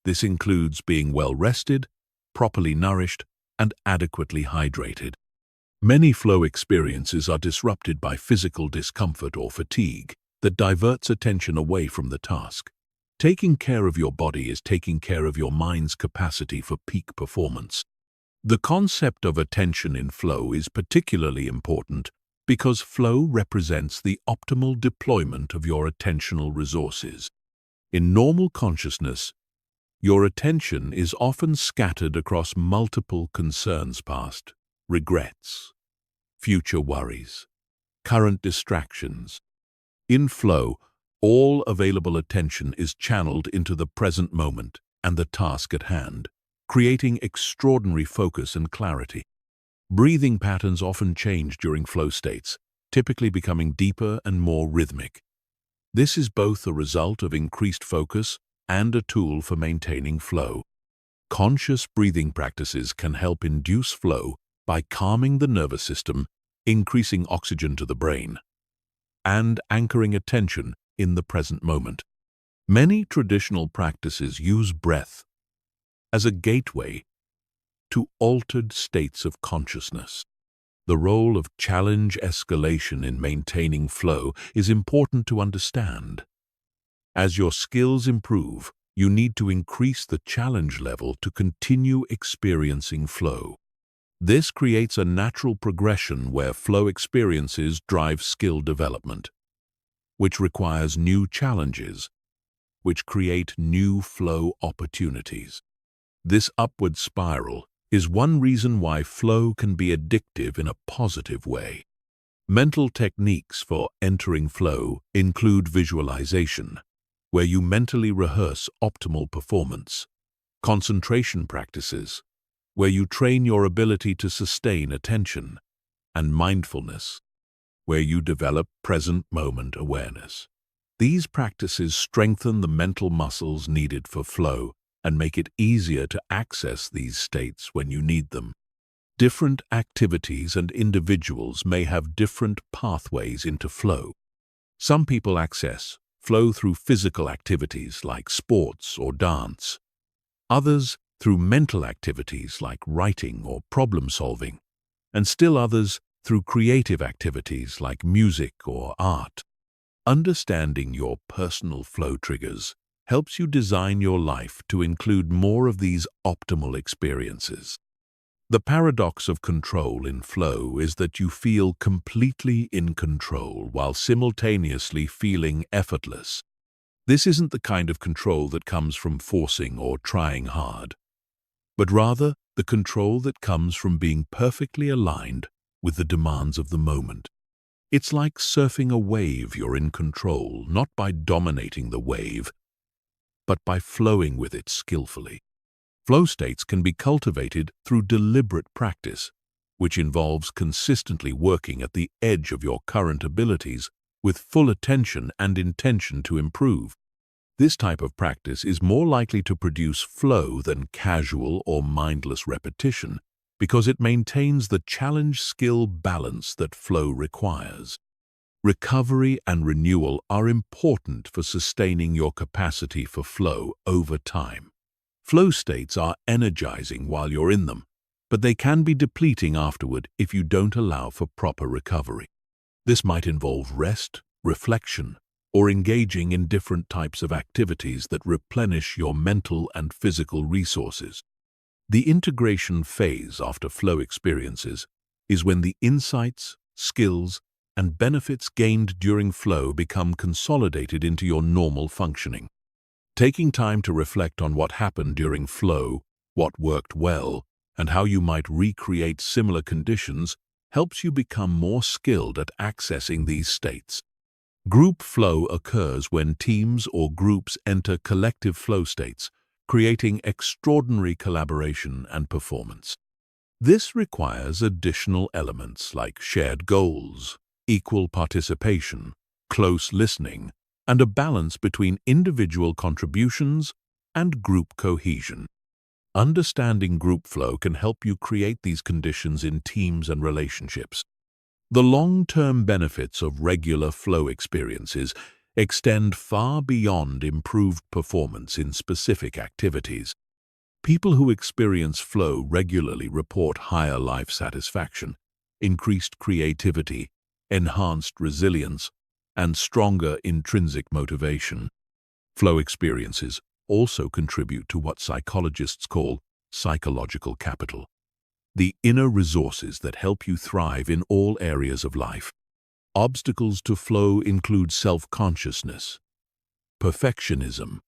This includes being well rested, properly nourished, and adequately hydrated. Many flow experiences are disrupted by physical discomfort or fatigue that diverts attention away from the task. Taking care of your body is taking care of your mind's capacity for peak performance. The concept of attention in flow is particularly important because flow represents the optimal deployment of your attentional resources. In normal consciousness, your attention is often scattered across multiple concerns: past, regrets, future worries, current distractions. In flow, all available attention is channeled into the present moment and the task at hand, creating extraordinary focus and clarity. Breathing patterns often change during flow states, typically becoming deeper and more rhythmic. This is both a result of increased focus and a tool for maintaining flow. Conscious breathing practices can help induce flow by calming the nervous system, increasing oxygen to the brain, and anchoring attention in the present moment. Many traditional practices use breath as a gateway to altered states of consciousness. The role of challenge escalation in maintaining flow is important to understand. As your skills improve, you need to increase the challenge level to continue experiencing flow. This creates a natural progression where flow experiences drive skill development, which requires new challenges, which create new flow opportunities. This upward spiral is one reason why flow can be addictive in a positive way. Mental techniques for entering flow include visualization, where you mentally rehearse optimal performance, concentration practices, where you train your ability to sustain attention, and mindfulness, where you develop present moment awareness. These practices strengthen the mental muscles needed for flow and make it easier to access these states when you need them. Different activities and individuals may have different pathways into flow. Some people access flow through physical activities like sports or dance. Others through mental activities like writing or problem solving, and still others through creative activities like music or art. Understanding your personal flow triggers helps you design your life to include more of these optimal experiences. The paradox of control in flow is that you feel completely in control while simultaneously feeling effortless. This isn't the kind of control that comes from forcing or trying hard, but rather the control that comes from being perfectly aligned with the demands of the moment. It's like surfing a wave. You're in control, not by dominating the wave, but by flowing with it skillfully. Flow states can be cultivated through deliberate practice, which involves consistently working at the edge of your current abilities with full attention and intention to improve. This type of practice is more likely to produce flow than casual or mindless repetition because it maintains the challenge-skill balance that flow requires. Recovery and renewal are important for sustaining your capacity for flow over time. Flow states are energizing while you're in them, but they can be depleting afterward if you don't allow for proper recovery. This might involve rest, reflection, or engaging in different types of activities that replenish your mental and physical resources. The integration phase after flow experiences is when the insights, skills, and benefits gained during flow become consolidated into your normal functioning. Taking time to reflect on what happened during flow, what worked well, and how you might recreate similar conditions helps you become more skilled at accessing these states. Group flow occurs when teams or groups enter collective flow states, creating extraordinary collaboration and performance. This requires additional elements like shared goals, equal participation, close listening, and a balance between individual contributions and group cohesion. Understanding group flow can help you create these conditions in teams and relationships. The long-term benefits of regular flow experiences extend far beyond improved performance in specific activities. People who experience flow regularly report higher life satisfaction, increased creativity, enhanced resilience, and stronger intrinsic motivation. Flow experiences also contribute to what psychologists call psychological capital, the inner resources that help you thrive in all areas of life. Obstacles to flow include self-consciousness, perfectionism,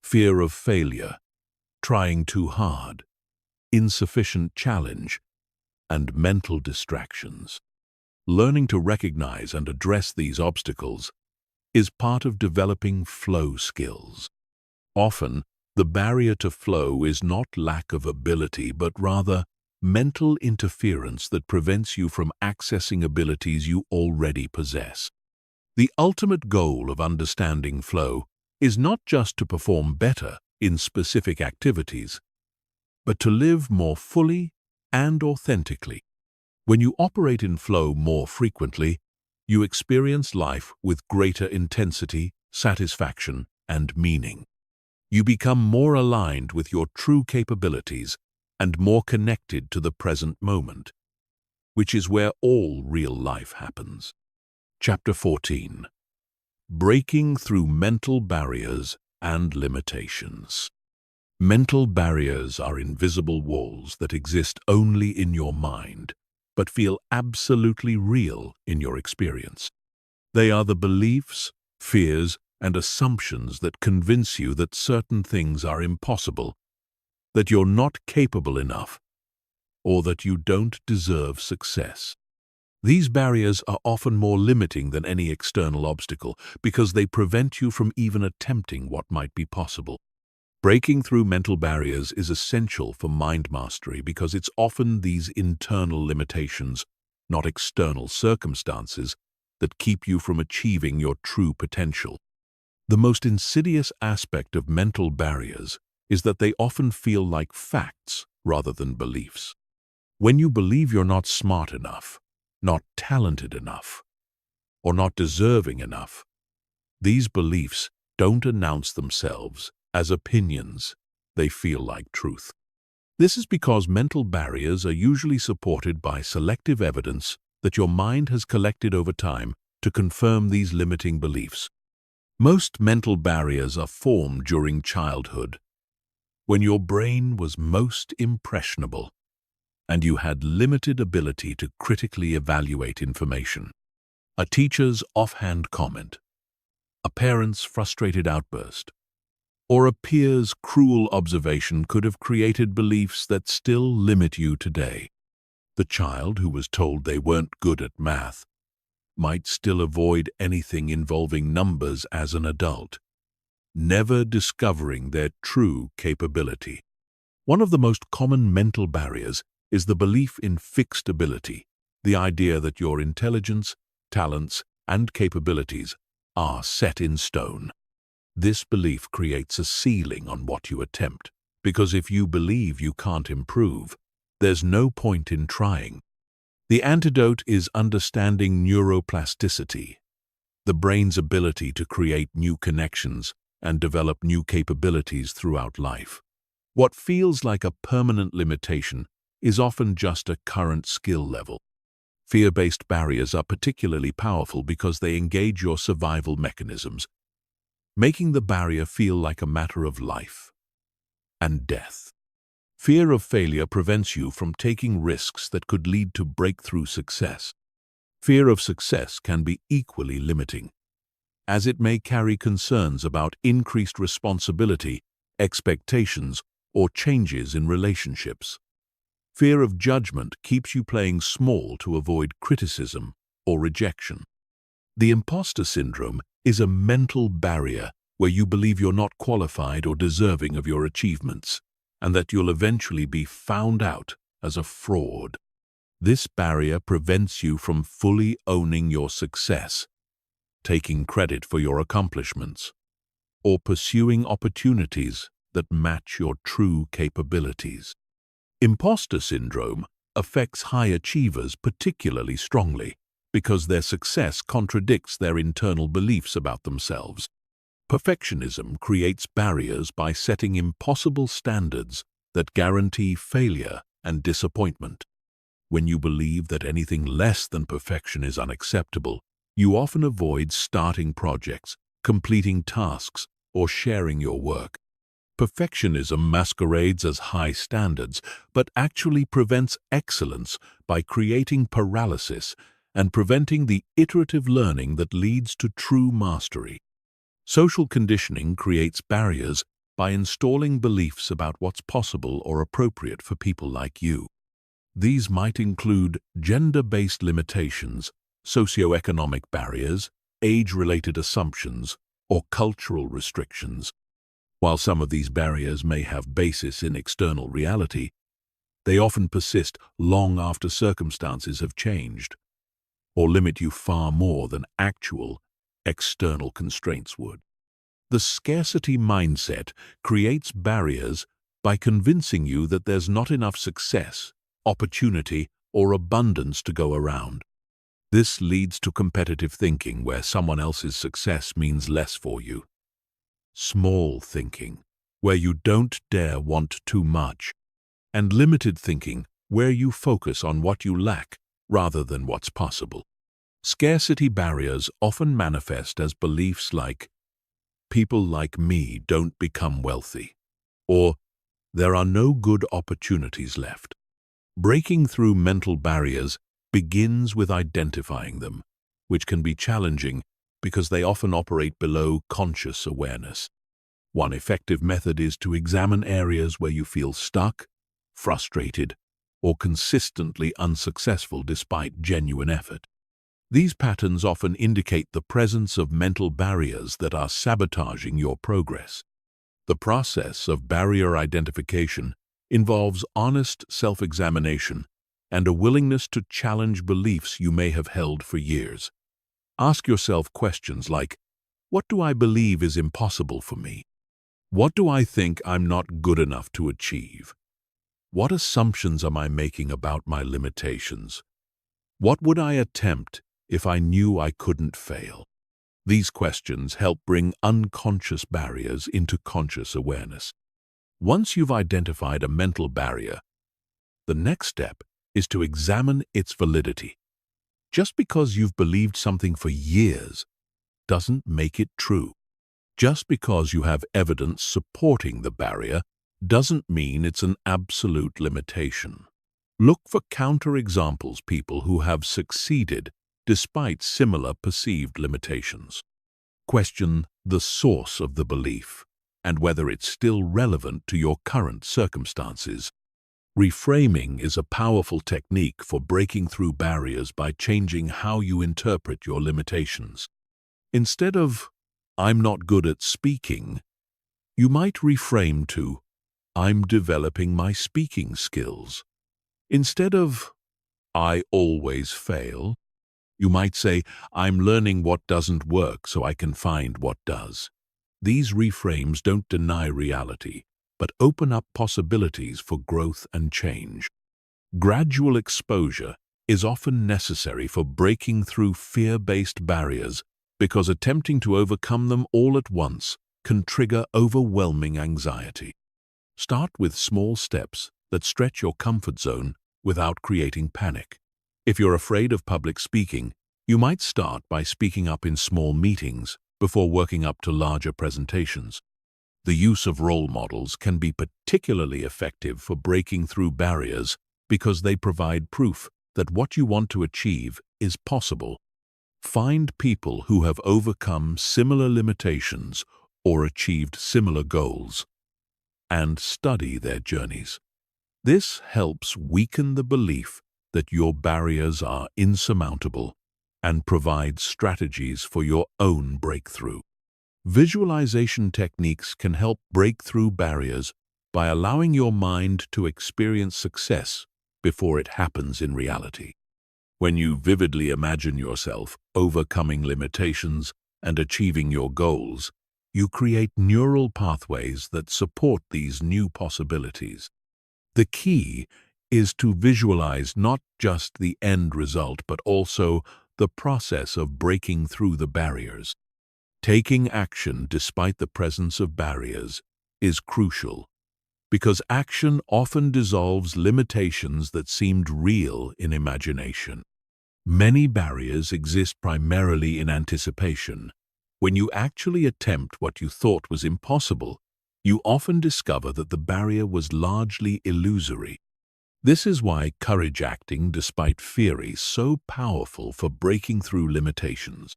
fear of failure, trying too hard, insufficient challenge, and mental distractions. Learning to recognize and address these obstacles is part of developing flow skills. Often, the barrier to flow is not lack of ability, but rather mental interference that prevents you from accessing abilities you already possess. The ultimate goal of understanding flow is not just to perform better in specific activities, but to live more fully and authentically. When you operate in flow more frequently, you experience life with greater intensity, satisfaction, and meaning. You become more aligned with your true capabilities and more connected to the present moment, which is where all real life happens. Chapter 14. Breaking through mental barriers and limitations. Mental barriers are invisible walls that exist only in your mind, but feel absolutely real in your experience. They are the beliefs, fears, and assumptions that convince you that certain things are impossible, that you're not capable enough, or that you don't deserve success. These barriers are often more limiting than any external obstacle because they prevent you from even attempting what might be possible. Breaking through mental barriers is essential for mind mastery because it's often these internal limitations, not external circumstances, that keep you from achieving your true potential. The most insidious aspect of mental barriers is that they often feel like facts rather than beliefs. When you believe you're not smart enough, not talented enough, or not deserving enough, these beliefs don't announce themselves as opinions, they feel like truth. This is because mental barriers are usually supported by selective evidence that your mind has collected over time to confirm these limiting beliefs. Most mental barriers are formed during childhood, when your brain was most impressionable and you had limited ability to critically evaluate information. A teacher's offhand comment, a parent's frustrated outburst, or a peer's cruel observation could have created beliefs that still limit you today. The child who was told they weren't good at math might still avoid anything involving numbers as an adult, never discovering their true capability. One of the most common mental barriers is the belief in fixed ability, the idea that your intelligence, talents, and capabilities are set in stone. This belief creates a ceiling on what you attempt, because if you believe you can't improve, there's no point in trying. The antidote is understanding neuroplasticity, the brain's ability to create new connections and develop new capabilities throughout life. What feels like a permanent limitation is often just a current skill level. Fear-based barriers are particularly powerful because they engage your survival mechanisms, making the barrier feel like a matter of life and death. Fear of failure prevents you from taking risks that could lead to breakthrough success. Fear of success can be equally limiting, as it may carry concerns about increased responsibility, expectations, or changes in relationships. Fear of judgment keeps you playing small to avoid criticism or rejection. The imposter syndrome is a mental barrier where you believe you're not qualified or deserving of your achievements, and that you'll eventually be found out as a fraud. This barrier prevents you from fully owning your success, taking credit for your accomplishments, or pursuing opportunities that match your true capabilities. Imposter syndrome affects high achievers particularly strongly because their success contradicts their internal beliefs about themselves. Perfectionism creates barriers by setting impossible standards that guarantee failure and disappointment. When you believe that anything less than perfection is unacceptable, you often avoid starting projects, completing tasks, or sharing your work. Perfectionism masquerades as high standards, but actually prevents excellence by creating paralysis and preventing the iterative learning that leads to true mastery. Social conditioning creates barriers by installing beliefs about what's possible or appropriate for people like you. These might include gender-based limitations, socioeconomic barriers, age-related assumptions, or cultural restrictions. While some of these barriers may have basis in external reality, they often persist long after circumstances have changed, or limit you far more than actual external constraints would. The scarcity mindset creates barriers by convincing you that there's not enough success, opportunity, or abundance to go around. This leads to competitive thinking where someone else's success means less for you. Small thinking, where you don't dare want too much. And limited thinking, where you focus on what you lack rather than what's possible. Scarcity barriers often manifest as beliefs like, "People like me don't become wealthy," or "There are no good opportunities left." Breaking through mental barriers begins with identifying them, which can be challenging because they often operate below conscious awareness. One effective method is to examine areas where you feel stuck, frustrated, or consistently unsuccessful despite genuine effort. These patterns often indicate the presence of mental barriers that are sabotaging your progress. The process of barrier identification involves honest self-examination and a willingness to challenge beliefs you may have held for years. Ask yourself questions like, what do I believe is impossible for me? What do I think I'm not good enough to achieve? What assumptions am I making about my limitations? What would I attempt if I knew I couldn't fail? These questions help bring unconscious barriers into conscious awareness. Once you've identified a mental barrier, the next step is to examine its validity. Just because you've believed something for years doesn't make it true. Just because you have evidence supporting the barrier doesn't mean it's an absolute limitation. Look for counterexamples, people who have succeeded despite similar perceived limitations. Question the source of the belief and whether it's still relevant to your current circumstances. Reframing is a powerful technique for breaking through barriers by changing how you interpret your limitations. Instead of, "I'm not good at speaking," you might reframe to, "I'm developing my speaking skills." Instead of, "I always fail," you might say, "I'm learning what doesn't work so I can find what does." These reframes don't deny reality, but open up possibilities for growth and change. Gradual exposure is often necessary for breaking through fear-based barriers because attempting to overcome them all at once can trigger overwhelming anxiety. Start with small steps that stretch your comfort zone without creating panic. If you're afraid of public speaking, you might start by speaking up in small meetings before working up to larger presentations. The use of role models can be particularly effective for breaking through barriers because they provide proof that what you want to achieve is possible. Find people who have overcome similar limitations or achieved similar goals, and study their journeys. This helps weaken the belief that your barriers are insurmountable and provides strategies for your own breakthrough. Visualization techniques can help break through barriers by allowing your mind to experience success before it happens in reality. When you vividly imagine yourself overcoming limitations and achieving your goals, you create neural pathways that support these new possibilities. The key is to visualize not just the end result, but also the process of breaking through the barriers. Taking action despite the presence of barriers is crucial, because action often dissolves limitations that seemed real in imagination. Many barriers exist primarily in anticipation. When you actually attempt what you thought was impossible, you often discover that the barrier was largely illusory. This is why courage acting despite fear is so powerful for breaking through limitations.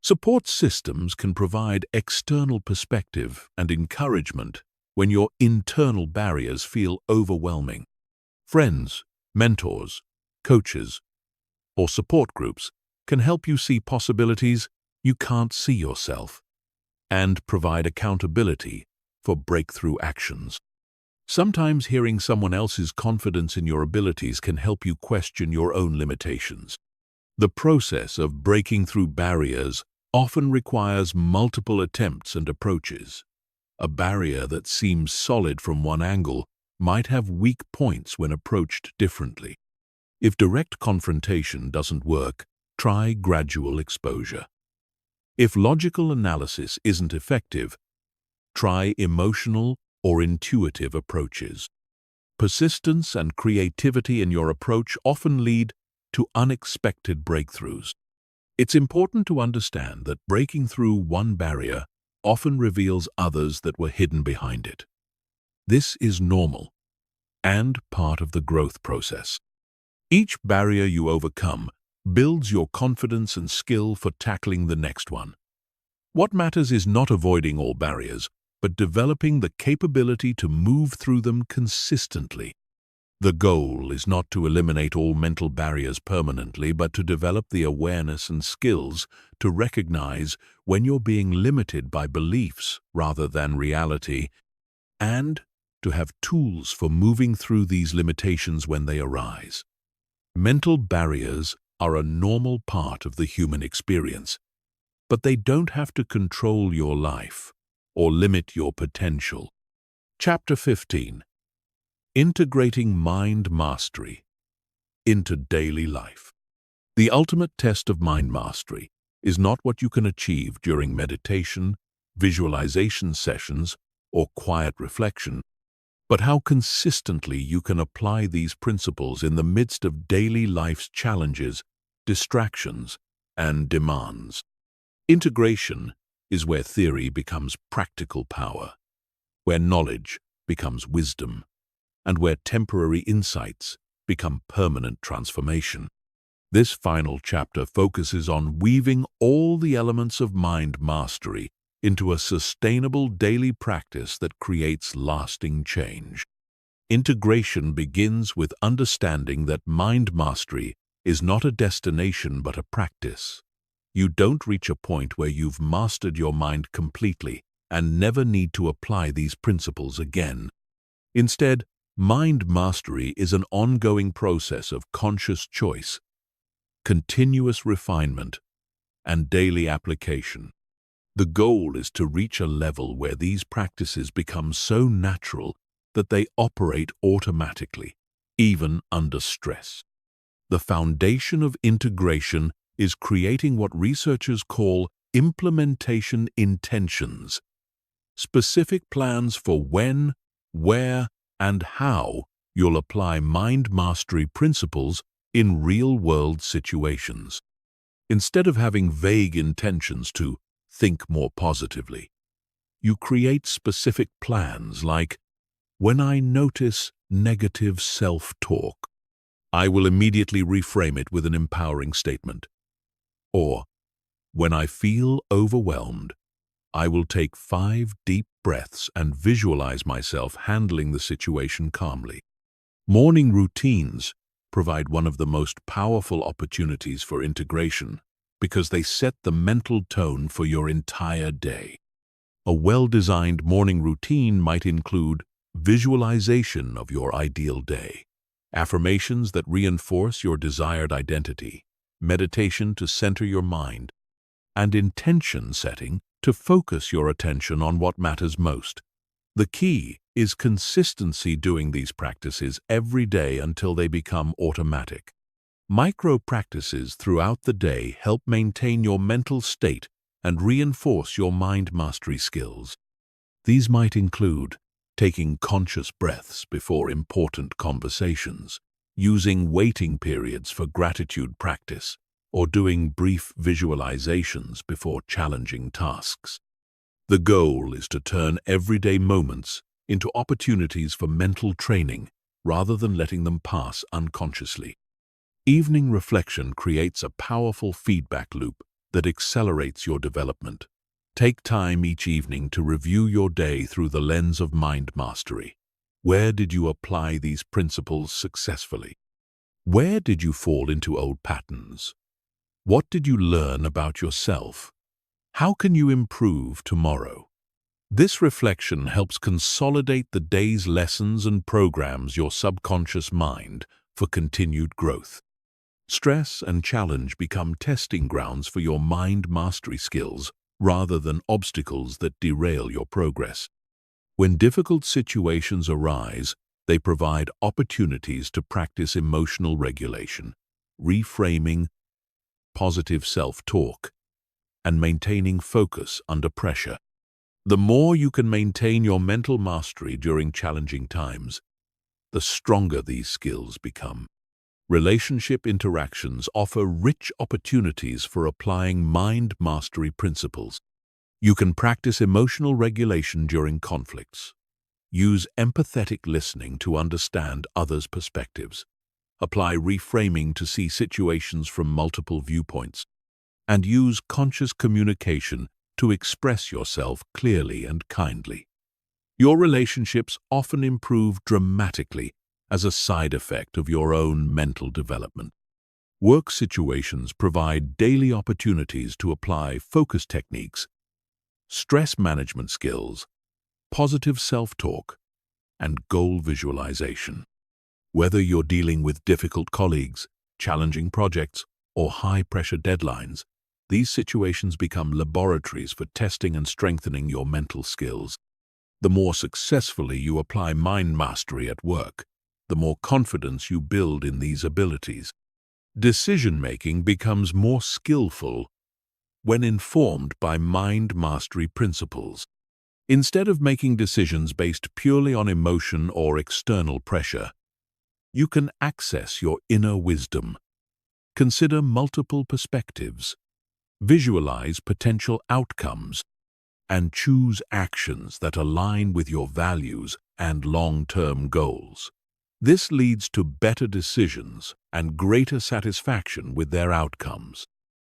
Support systems can provide external perspective and encouragement when your internal barriers feel overwhelming. Friends, mentors, coaches, or support groups can help you see possibilities you can't see yourself and provide accountability for breakthrough actions. Sometimes hearing someone else's confidence in your abilities can help you question your own limitations. The process of breaking through barriers often requires multiple attempts and approaches. A barrier that seems solid from one angle might have weak points when approached differently. If direct confrontation doesn't work, try gradual exposure. If logical analysis isn't effective, try emotional or intuitive approaches. Persistence and creativity in your approach often lead to unexpected breakthroughs. It's important to understand that breaking through one barrier often reveals others that were hidden behind it. This is normal and part of the growth process. Each barrier you overcome builds your confidence and skill for tackling the next one. What matters is not avoiding all barriers, but developing the capability to move through them consistently. The goal is not to eliminate all mental barriers permanently, but to develop the awareness and skills to recognize when you're being limited by beliefs rather than reality, and to have tools for moving through these limitations when they arise. Mental barriers are a normal part of the human experience, but they don't have to control your life or limit your potential. Chapter 15. Integrating mind mastery into daily life. The ultimate test of mind mastery is not what you can achieve during meditation, visualization sessions, or quiet reflection, but how consistently you can apply these principles in the midst of daily life's challenges, distractions, and demands. Integration is where theory becomes practical power, where knowledge becomes wisdom, and where temporary insights become permanent transformation. This final chapter focuses on weaving all the elements of mind mastery into a sustainable daily practice that creates lasting change. Integration begins with understanding that mind mastery is not a destination but a practice. You don't reach a point where you've mastered your mind completely and never need to apply these principles again. Instead, mind mastery is an ongoing process of conscious choice, continuous refinement, and daily application. The goal is to reach a level where these practices become so natural that they operate automatically, even under stress. The foundation of integration is creating what researchers call implementation intentions, specific plans for when, where, and how you'll apply mind mastery principles in real-world situations. Instead of having vague intentions to think more positively, you create specific plans like, when I notice negative self-talk, I will immediately reframe it with an empowering statement. Or, when I feel overwhelmed, I will take 5 deep breaths and visualize myself handling the situation calmly. Morning routines provide one of the most powerful opportunities for integration because they set the mental tone for your entire day. A well-designed morning routine might include visualization of your ideal day, affirmations that reinforce your desired identity, meditation to center your mind, and intention setting to focus your attention on what matters most. The key is consistency doing these practices every day until they become automatic. Micro-practices throughout the day help maintain your mental state and reinforce your mind mastery skills. These might include taking conscious breaths before important conversations, using waiting periods for gratitude practice, or doing brief visualizations before challenging tasks. The goal is to turn everyday moments into opportunities for mental training rather than letting them pass unconsciously. Evening reflection creates a powerful feedback loop that accelerates your development. Take time each evening to review your day through the lens of mind mastery. Where did you apply these principles successfully? Where did you fall into old patterns? What did you learn about yourself? How can you improve tomorrow? This reflection helps consolidate the day's lessons and programs your subconscious mind for continued growth. Stress and challenge become testing grounds for your mind mastery skills rather than obstacles that derail your progress. When difficult situations arise, they provide opportunities to practice emotional regulation, reframing, positive self-talk, and maintaining focus under pressure. The more you can maintain your mental mastery during challenging times, the stronger these skills become. Relationship interactions offer rich opportunities for applying mind mastery principles. You can practice emotional regulation during conflicts. Use empathetic listening to understand others' perspectives. Apply reframing to see situations from multiple viewpoints. And use conscious communication to express yourself clearly and kindly. Your relationships often improve dramatically as a side effect of your own mental development. Work situations provide daily opportunities to apply focus techniques, stress management skills, positive self-talk, and goal visualization. Whether you're dealing with difficult colleagues, challenging projects, or high-pressure deadlines, these situations become laboratories for testing and strengthening your mental skills. The more successfully you apply mind mastery at work, the more confidence you build in these abilities. Decision-making becomes more skillful when informed by mind mastery principles. Instead of making decisions based purely on emotion or external pressure, you can access your inner wisdom. Consider multiple perspectives, visualize potential outcomes, and choose actions that align with your values and long-term goals. This leads to better decisions and greater satisfaction with their outcomes.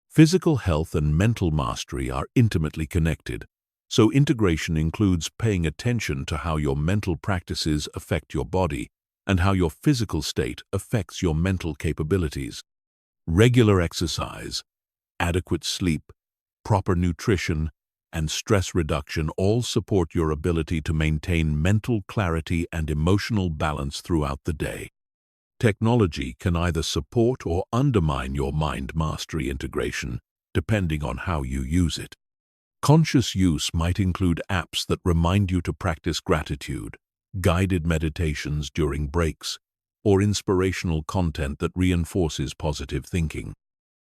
Physical health and mental mastery are intimately connected, so integration includes paying attention to how your mental practices affect your body and how your physical state affects your mental capabilities. Regular exercise, adequate sleep, proper nutrition, and stress reduction all support your ability to maintain mental clarity and emotional balance throughout the day. Technology can either support or undermine your mind mastery integration, depending on how you use it. Conscious use might include apps that remind you to practice gratitude, guided meditations during breaks, or inspirational content that reinforces positive thinking.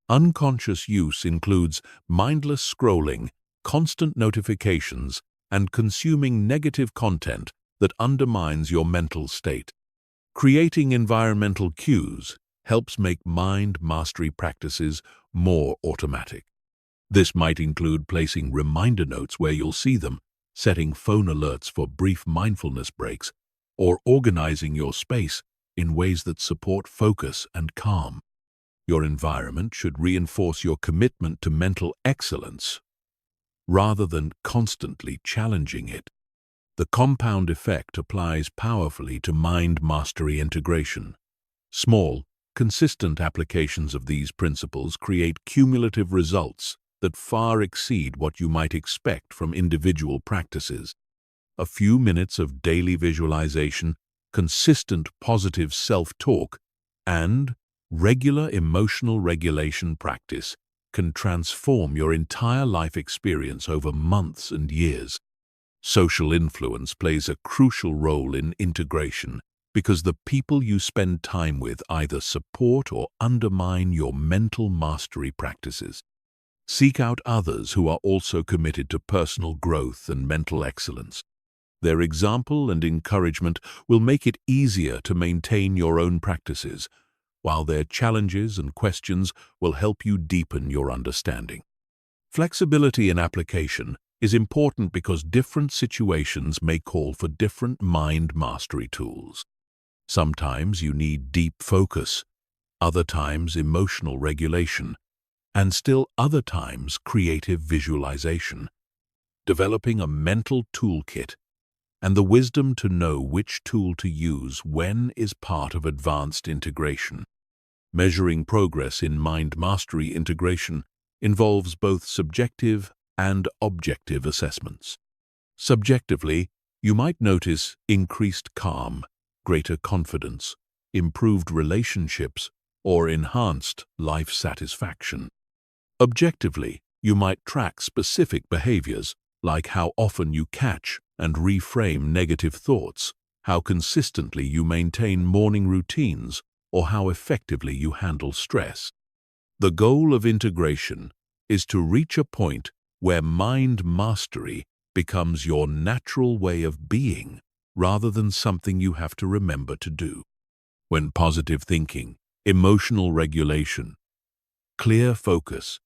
Unconscious use includes mindless scrolling, constant notifications, and consuming negative content that undermines your mental state. Creating environmental cues helps make mind mastery practices more automatic. This might include placing reminder notes where you'll see them, setting phone alerts for brief mindfulness breaks, or organizing your space in ways that support focus and calm. Your environment should reinforce your commitment to mental excellence rather than constantly challenging it. The compound effect applies powerfully to mind mastery integration. Small, consistent applications of these principles create cumulative results that far exceed what you might expect from individual practices. A few minutes of daily visualization, consistent positive self-talk, and regular emotional regulation practice can transform your entire life experience over months and years. Social influence plays a crucial role in integration because the people you spend time with either support or undermine your mental mastery practices. Seek out others who are also committed to personal growth and mental excellence. Their example and encouragement will make it easier to maintain your own practices, while their challenges and questions will help you deepen your understanding. Flexibility in application is important because different situations may call for different mind mastery tools. Sometimes you need deep focus, other times emotional regulation, and still other times creative visualization. Developing a mental toolkit and the wisdom to know which tool to use when is part of advanced integration. Measuring progress in mind mastery integration involves both subjective and objective assessments. Subjectively, you might notice increased calm, greater confidence, improved relationships, or enhanced life satisfaction. Objectively, you might track specific behaviors, like how often you catch and reframe negative thoughts, how consistently you maintain morning routines, or how effectively you handle stress. The goal of integration is to reach a point where mind mastery becomes your natural way of being rather than something you have to remember to do. When positive thinking, emotional regulation, clear focus,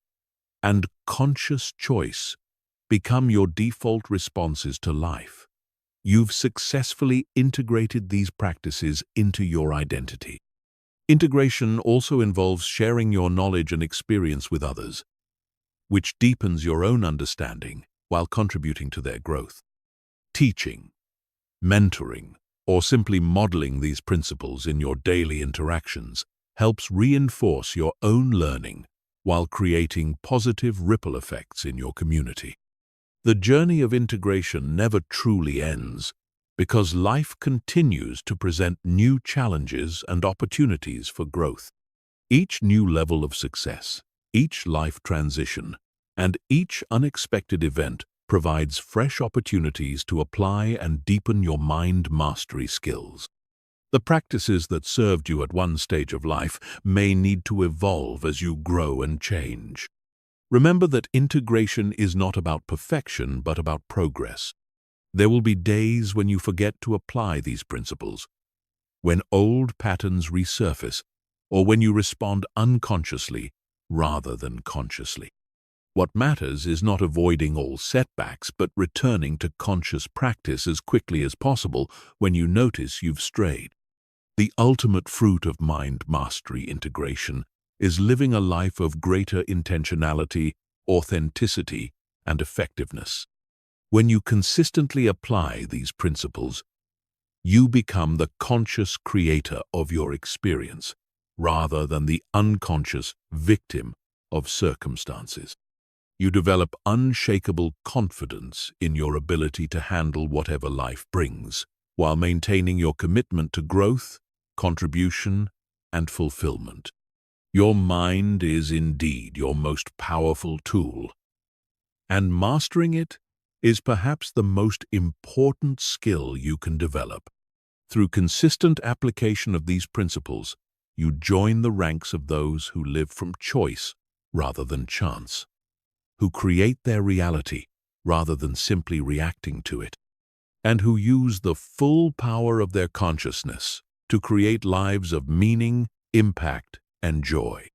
and conscious choice become your default responses to life, you've successfully integrated these practices into your identity. Integration also involves sharing your knowledge and experience with others, which deepens your own understanding while contributing to their growth. Teaching, mentoring, or simply modeling these principles in your daily interactions helps reinforce your own learning while creating positive ripple effects in your community. The journey of integration never truly ends because life continues to present new challenges and opportunities for growth. Each new level of success, each life transition, and each unexpected event provides fresh opportunities to apply and deepen your mind mastery skills. The practices that served you at one stage of life may need to evolve as you grow and change. Remember that integration is not about perfection, but about progress. There will be days when you forget to apply these principles, when old patterns resurface, or when you respond unconsciously rather than consciously. What matters is not avoiding all setbacks, but returning to conscious practice as quickly as possible when you notice you've strayed. The ultimate fruit of mind mastery integration is living a life of greater intentionality, authenticity, and effectiveness. When you consistently apply these principles, you become the conscious creator of your experience, rather than the unconscious victim of circumstances. You develop unshakable confidence in your ability to handle whatever life brings, while maintaining your commitment to growth, contribution, and fulfillment. Your mind is indeed your most powerful tool, and mastering it is perhaps the most important skill you can develop. Through consistent application of these principles, you join the ranks of those who live from choice rather than chance, who create their reality rather than simply reacting to it, and who use the full power of their consciousness to create lives of meaning, impact, and joy.